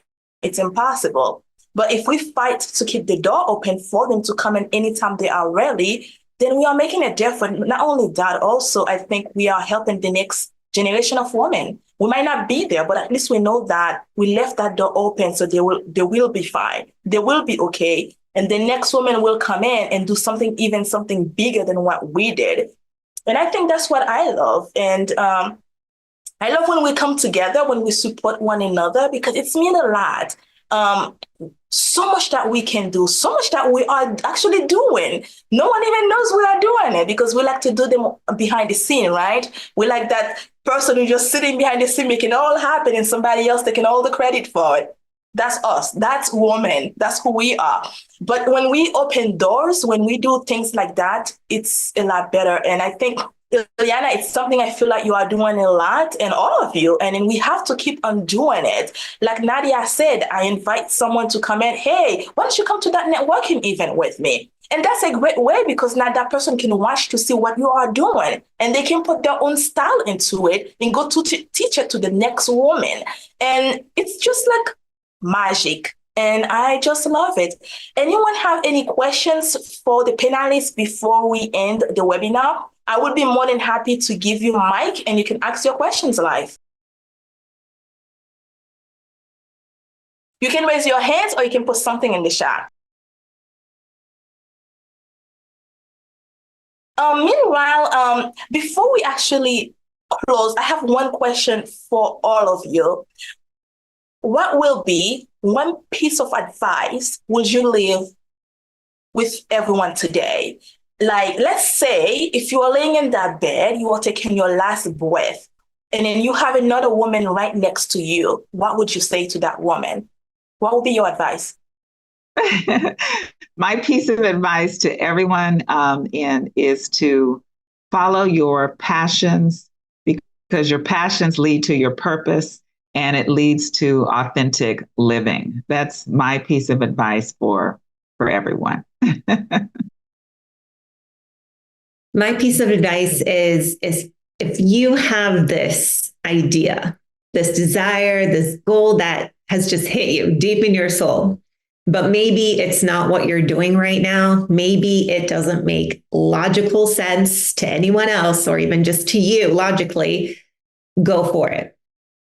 It's impossible. But if we fight to keep the door open for them to come in anytime they are ready, then we are making a difference. Not only that, also, I think we are helping the next generation of women. We might not be there, but at least we know that we left that door open, so they will be fine. They will be okay. And the next woman will come in and do something bigger than what we did. And I think that's what I love. And I love when we come together, when we support one another, because it's mean a lot. So much that we can do, so much that we are actually doing. No one even knows we are doing it, because we like to do them behind the scene, right? We like that person who's just sitting behind the scene making it all happen, and somebody else taking all the credit for it. That's us. That's women. That's who we are. But when we open doors, when we do things like that, it's a lot better. And I think, Ilhiana, it's something I feel like you are doing a lot, and all of you, and then we have to keep on doing it. Like Nadia said, I invite someone to come in, hey, why don't you come to that networking event with me? And that's a great way, because now that person can watch to see what you are doing, and they can put their own style into it and go to teach it to the next woman. And it's just like magic. And I just love it. Anyone have any questions for the panelists before we end the webinar? I would be more than happy to give you a mic and you can ask your questions live. You can raise your hands or you can put something in the chat. Meanwhile, before we actually close, I have one question for all of you. What will be one piece of advice would you leave with everyone today? Like, let's say if you are laying in that bed, you are taking your last breath, and then you have another woman right next to you. What would you say to that woman? What would be your advice? My piece of advice to everyone is to follow your passions, because your passions lead to your purpose, and it leads to authentic living. That's my piece of advice for everyone. My piece of advice is if you have this idea, this desire, this goal that has just hit you deep in your soul, but maybe it's not what you're doing right now. Maybe it doesn't make logical sense to anyone else, or even just to you logically, go for it.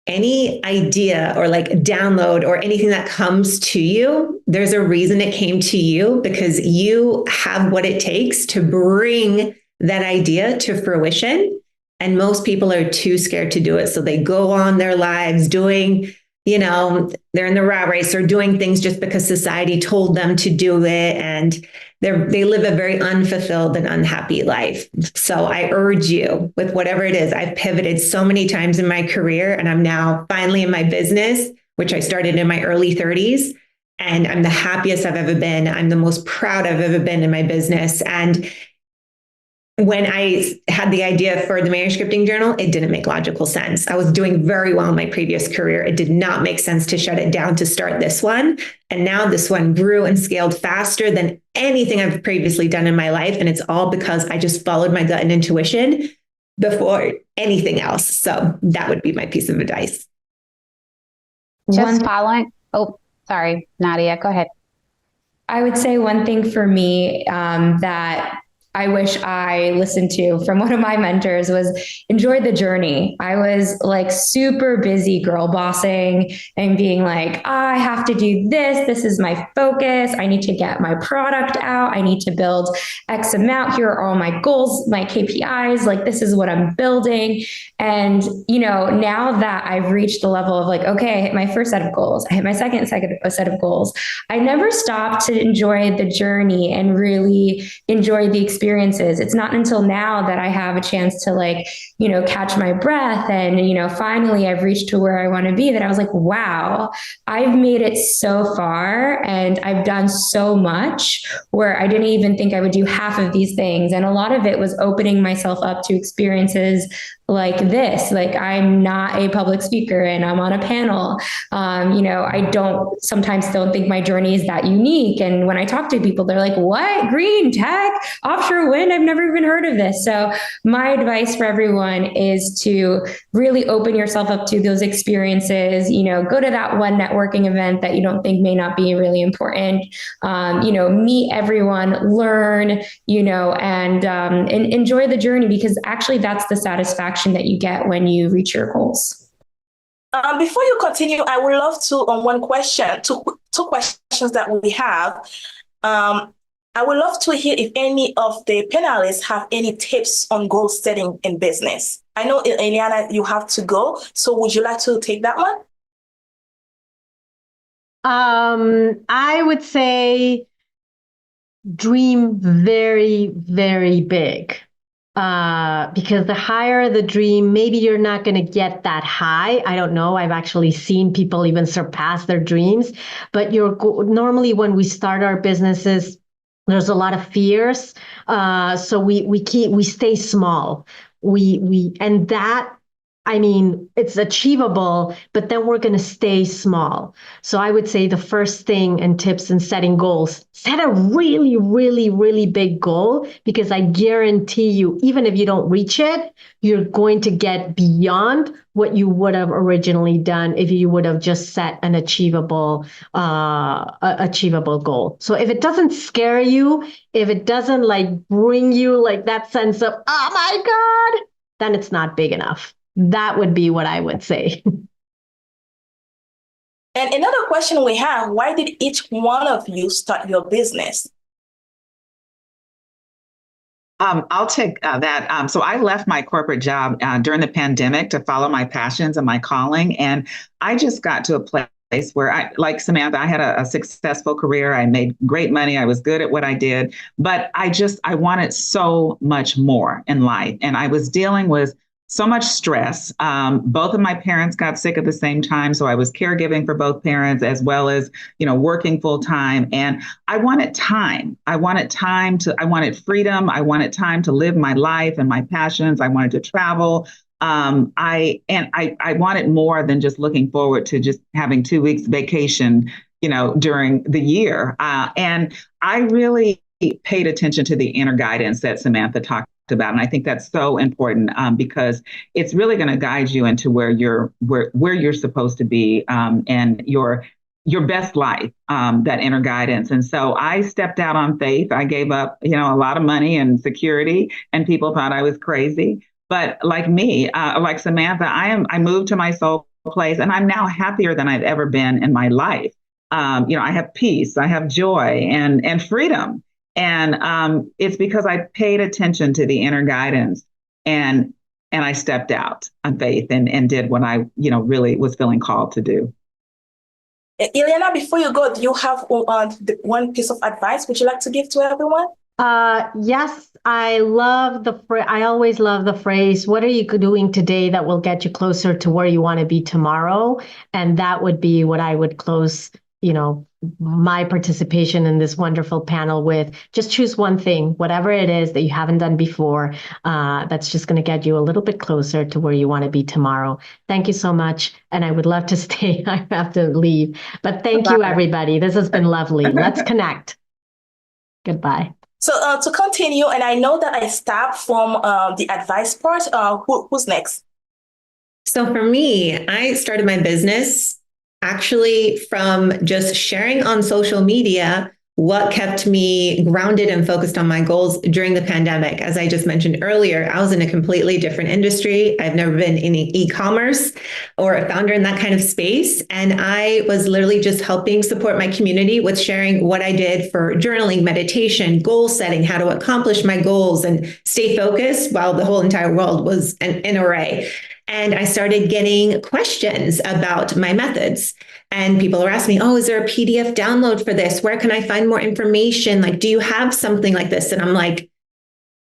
Any idea or like download or anything that comes to you, there's a reason it came to you, because you have what it takes to bring that idea to fruition. And most people are too scared to do it. So they go on their lives doing, they're in the rat race or doing things just because society told them to do it. And they live a very unfulfilled and unhappy life. So I urge you, with whatever it is, I've pivoted so many times in my career, and I'm now finally in my business, which I started in my early 30s. And I'm the happiest I've ever been. I'm the most proud I've ever been in my business. And when I had the idea for the Maniscripting journal, it didn't make logical sense. I was doing very well in my previous career. It did not make sense to shut it down to start this one. And now this one grew and scaled faster than anything I've previously done in my life. And it's all because I just followed my gut and intuition before anything else. So that would be my piece of advice. Just following. Oh, sorry, Nadia, go ahead. I would say one thing for me that I wish I listened to from one of my mentors was enjoy the journey. I was like super busy girl bossing and being like, I have to do this. This is my focus. I need to get my product out. I need to build X amount. Here are all my goals, my KPIs. Like, this is what I'm building. And, now that I've reached the level of like, okay, I hit my first set of goals. I hit my second set of goals. I never stopped to enjoy the journey and really enjoy the experiences. It's not until now that I have a chance to like, catch my breath and, finally I've reached to where I want to be, that I was like, wow, I've made it so far and I've done so much where I didn't even think I would do half of these things. And a lot of it was opening myself up to experiences like this. Like, I'm not a public speaker and I'm on a panel. I sometimes don't think my journey is that unique. And when I talk to people, they're like, what? Green tech, offshore wind? I've never even heard of this. So my advice for everyone is to really open yourself up to those experiences, go to that one networking event that you don't think may not be really important, meet everyone, learn, and enjoy the journey, because actually that's the satisfaction that you get when you reach your goals. Before you continue, I would love to, two questions that we have. I would love to hear if any of the panelists have any tips on goal setting in business. I know, Ilhiana, you have to go. So would you like to take that one? I would say dream very, very big. Because the higher the dream, maybe you're not going to get that high. I don't know. I've actually seen people even surpass their dreams. But normally when we start our businesses, there's a lot of fears. So we stay small. And that, it's achievable, but then we're going to stay small. So I would say the first thing and tips in setting goals, set a really, really, really big goal, because I guarantee you, even if you don't reach it, you're going to get beyond what you would have originally done if you would have just set an achievable goal. So if it doesn't scare you, if it doesn't like bring you like that sense of, oh my God, then it's not big enough. That would be what I would say. And another question we have, why did each one of you start your business? I'll take that. So I left my corporate job during the pandemic to follow my passions and my calling. And I just got to a place where like Samantha, I had a successful career. I made great money. I was good at what I did, but I wanted so much more in life. And I was dealing with so much stress. Both of my parents got sick at the same time. So I was caregiving for both parents as well as, working full time. And I wanted time. I wanted freedom. I wanted time to live my life and my passions. I wanted to travel. I wanted more than just looking forward to just having 2 weeks vacation, during the year. And I really paid attention to the inner guidance that Samantha talked about. And I think that's so important because it's really going to guide you into where you're supposed to be and your best life, that inner guidance. And so I stepped out on faith. I gave up, a lot of money and security, and people thought I was crazy. But like me, like Samantha, I moved to my soul place, and I'm now happier than I've ever been in my life. I have peace, I have joy and freedom. And it's because I paid attention to the inner guidance and I stepped out on faith and did what I, really was feeling called to do. Ilhiana, before you go, do you have one piece of advice would you like to give to everyone? Yes, I always love the phrase, what are you doing today that will get you closer to where you want to be tomorrow? And that would be what I would close, my participation in this wonderful panel with. Just choose one thing, whatever it is that you haven't done before, that's just going to get you a little bit closer to where you want to be tomorrow. Thank you so much. And I would love to stay. I have to leave. But thank you, everybody. This has been lovely. Let's connect. Goodbye. So to continue, and I know that I stopped from the advice part. Who's next? So for me, I started my business actually from just sharing on social media what kept me grounded and focused on my goals during the pandemic. As I just mentioned earlier, I was in a completely different industry. I've never been in e-commerce or a founder in that kind of space. And I was literally just helping support my community with sharing what I did for journaling, meditation, goal setting, how to accomplish my goals and stay focused while the whole entire world was in array. And I started getting questions about my methods. And people are asking me, oh, is there a PDF download for this? Where can I find more information? Like, do you have something like this? And I'm like,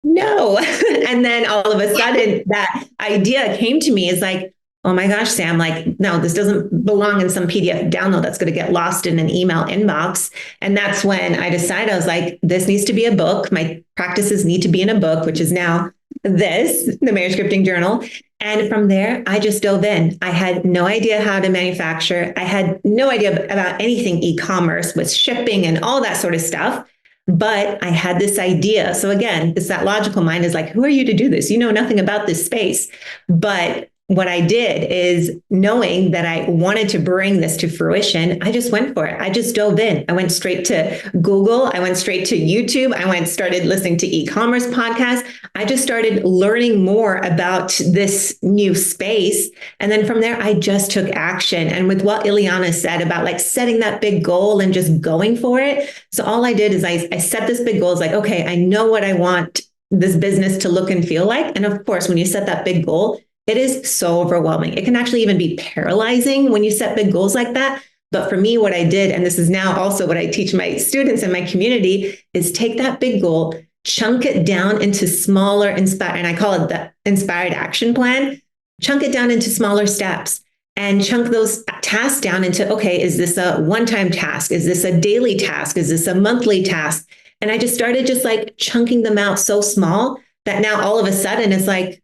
no. And then all of a sudden that idea came to me is like, oh my gosh, Sam, like, no, this doesn't belong in some PDF download that's going to get lost in an email inbox. And that's when I decided, I was like, this needs to be a book. My practices need to be in a book, which is now the Maniscripting Journal. And from there, I just dove in. I had no idea how to manufacture. I had no idea about anything e-commerce with shipping and all that sort of stuff. But I had this idea. So again, it's that logical mind is like, who are you to do this? You know nothing about this space. But what I did is, knowing that I wanted to bring this to fruition, I just went for it. I just dove in. I went straight to Google. I went straight to YouTube. Started listening to e-commerce podcasts. I just started learning more about this new space. And then from there, I just took action. And with what Ilhiana said about like setting that big goal and just going for it. So all I did is I set this big goal. It's like, okay, I know what I want this business to look and feel like. And of course, when you set that big goal, it is so overwhelming. It can actually even be paralyzing when you set big goals like that. But for me, what I did, and this is now also what I teach my students in my community, is take that big goal, chunk it down into smaller, and I call it the inspired action plan, chunk it down into smaller steps and chunk those tasks down into, okay, is this a one-time task? Is this a daily task? Is this a monthly task? And I just started just like chunking them out so small that now all of a sudden it's like,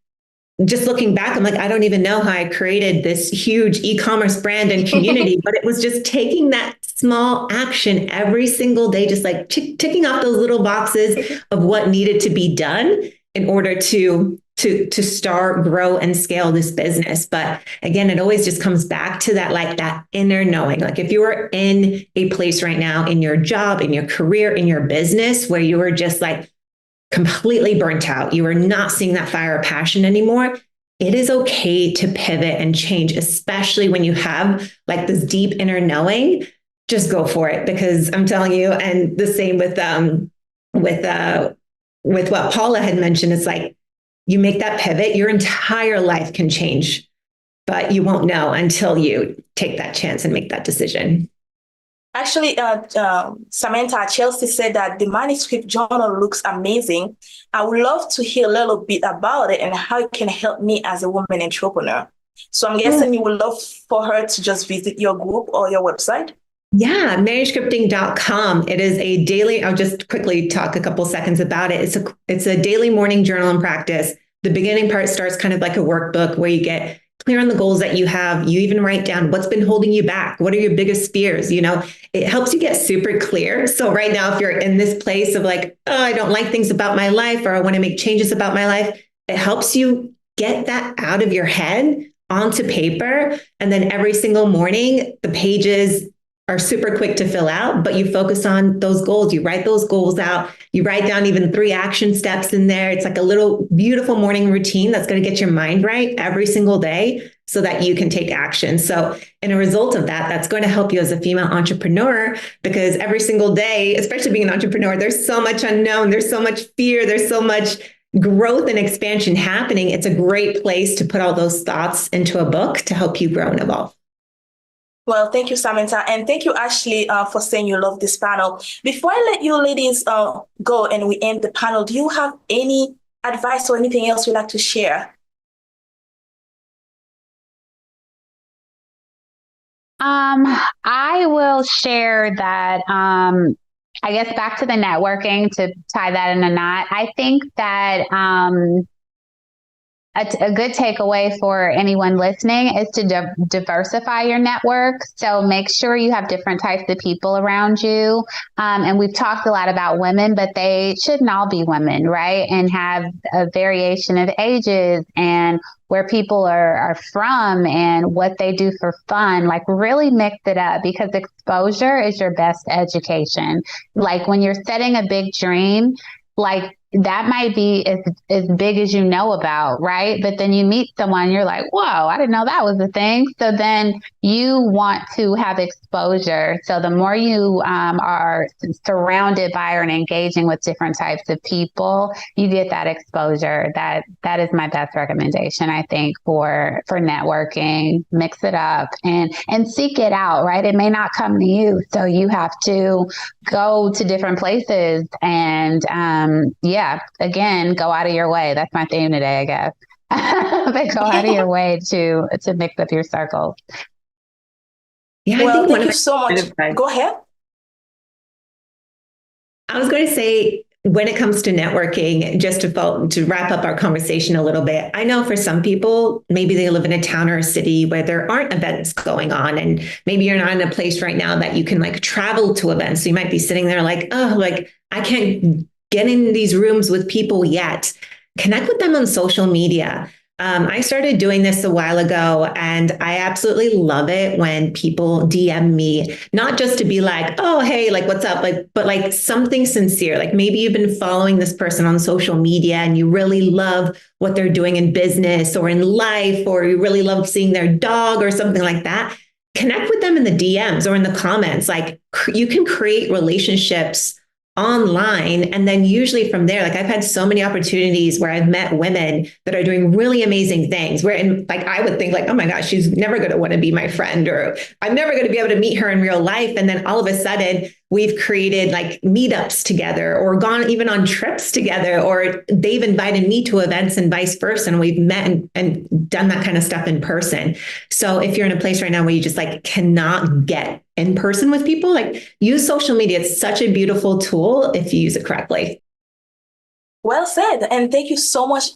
just looking back, I'm like, I don't even know how I created this huge e-commerce brand and community, but it was just taking that small action every single day, just like ticking off those little boxes of what needed to be done in order to start, grow, and scale this business. But again, it always just comes back to that, like that inner knowing. Like if you are in a place right now in your job, in your career, in your business, where you are just like completely burnt out, you are not seeing that fire of passion anymore, it is okay to pivot and change, especially when you have like this deep inner knowing. Just go for it, because I'm telling you, and the same with what Paula had mentioned, it's like you make that pivot, your entire life can change, but you won't know until you take that chance and make that decision. Actually, Samantha, Chelsea said that the manuscript journal looks amazing. I would love to hear a little bit about it and how it can help me as a woman entrepreneur. So I'm guessing you would love for her to just visit your group or your website. Yeah, maniscripting.com. It is a daily, I'll just quickly talk a couple seconds about it. It's a daily morning journal and practice. The beginning part starts kind of like a workbook where you get clear on the goals that you have. You even write down what's been holding you back. What are your biggest fears? You know, it helps you get super clear. So right now, if you're in this place of like, oh, I don't like things about my life, or I want to make changes about my life, it helps you get that out of your head onto paper. And then every single morning, the pages are super quick to fill out, but you focus on those goals. You write those goals out. You write down even 3 action steps in there. It's like a little beautiful morning routine that's going to get your mind right every single day so that you can take action. So in a result of that, that's going to help you as a female entrepreneur, because every single day, especially being an entrepreneur, there's so much unknown. There's so much fear. There's so much growth and expansion happening. It's a great place to put all those thoughts into a book to help you grow and evolve. Well, thank you, Samantha. And thank you, Ashley, for saying you love this panel. Before I let you ladies go and we end the panel, do you have any advice or anything else you'd like to share? I will share that, I guess back to the networking, to tie that in a knot. I think that a good takeaway for anyone listening is to diversify your network. So make sure you have different types of people around you. And we've talked a lot about women, but they shouldn't all be women, right? And have a variation of ages and where people are from and what they do for fun. Like really mix it up, because exposure is your best education. Like when you're setting a big dream, like that might be as big as you know about, right? But then you meet someone, you're like, whoa, I didn't know that was a thing. So then you want to have exposure. So the more you are surrounded by or engaging with different types of people, you get that exposure. That is my best recommendation, I think, for networking. Mix it up and seek it out, right? It may not come to you. So you have to go to different places and again, go out of your way. That's my theme today, I guess. But go out of your way to mix up your circles. Yeah, well, thank you so much. Go ahead. I was going to say, when it comes to networking, just to wrap up our conversation a little bit, I know for some people, maybe they live in a town or a city where there aren't events going on. And maybe you're not in a place right now that you can like travel to events. So you might be sitting there like, oh, like I can't get in these rooms with people yet. Connect with them on social media. I started doing this a while ago, and I absolutely love it when people DM me, not just to be like, oh, hey, like, what's up? Like, but like something sincere. Like maybe you've been following this person on social media and you really love what they're doing in business or in life, or you really love seeing their dog or something like that. Connect with them in the DMs or in the comments. Like you can create relationships online. And then usually from there, like I've had so many opportunities where I've met women that are doing really amazing things where like I would think like, oh my gosh, she's never going to want to be my friend, or I'm never going to be able to meet her in real life. And then all of a sudden we've created like meetups together or gone even on trips together, or they've invited me to events and vice versa. And we've met and done that kind of stuff in person. So if you're in a place right now where you just like cannot get in person with people, like use social media. It's such a beautiful tool if you use it correctly. Well said. And thank you so much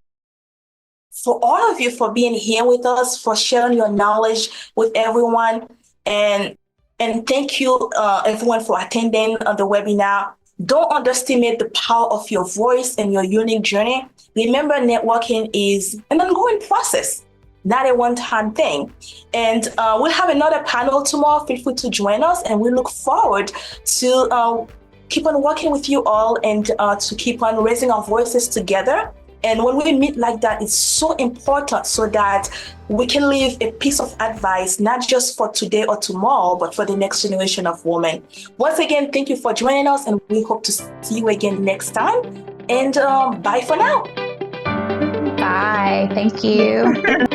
for all of you for being here with us, for sharing your knowledge with everyone. And thank you everyone for attending the webinar. Don't underestimate the power of your voice and your unique journey. Remember, networking is an ongoing process, not a one-time thing. And we'll have another panel tomorrow. Feel free to join us, and we look forward to keep on working with you all and to keep on raising our voices together. And when we meet like that, it's so important so that we can leave a piece of advice, not just for today or tomorrow, but for the next generation of women. Once again, thank you for joining us, and we hope to see you again next time. And bye for now. Bye. Thank you.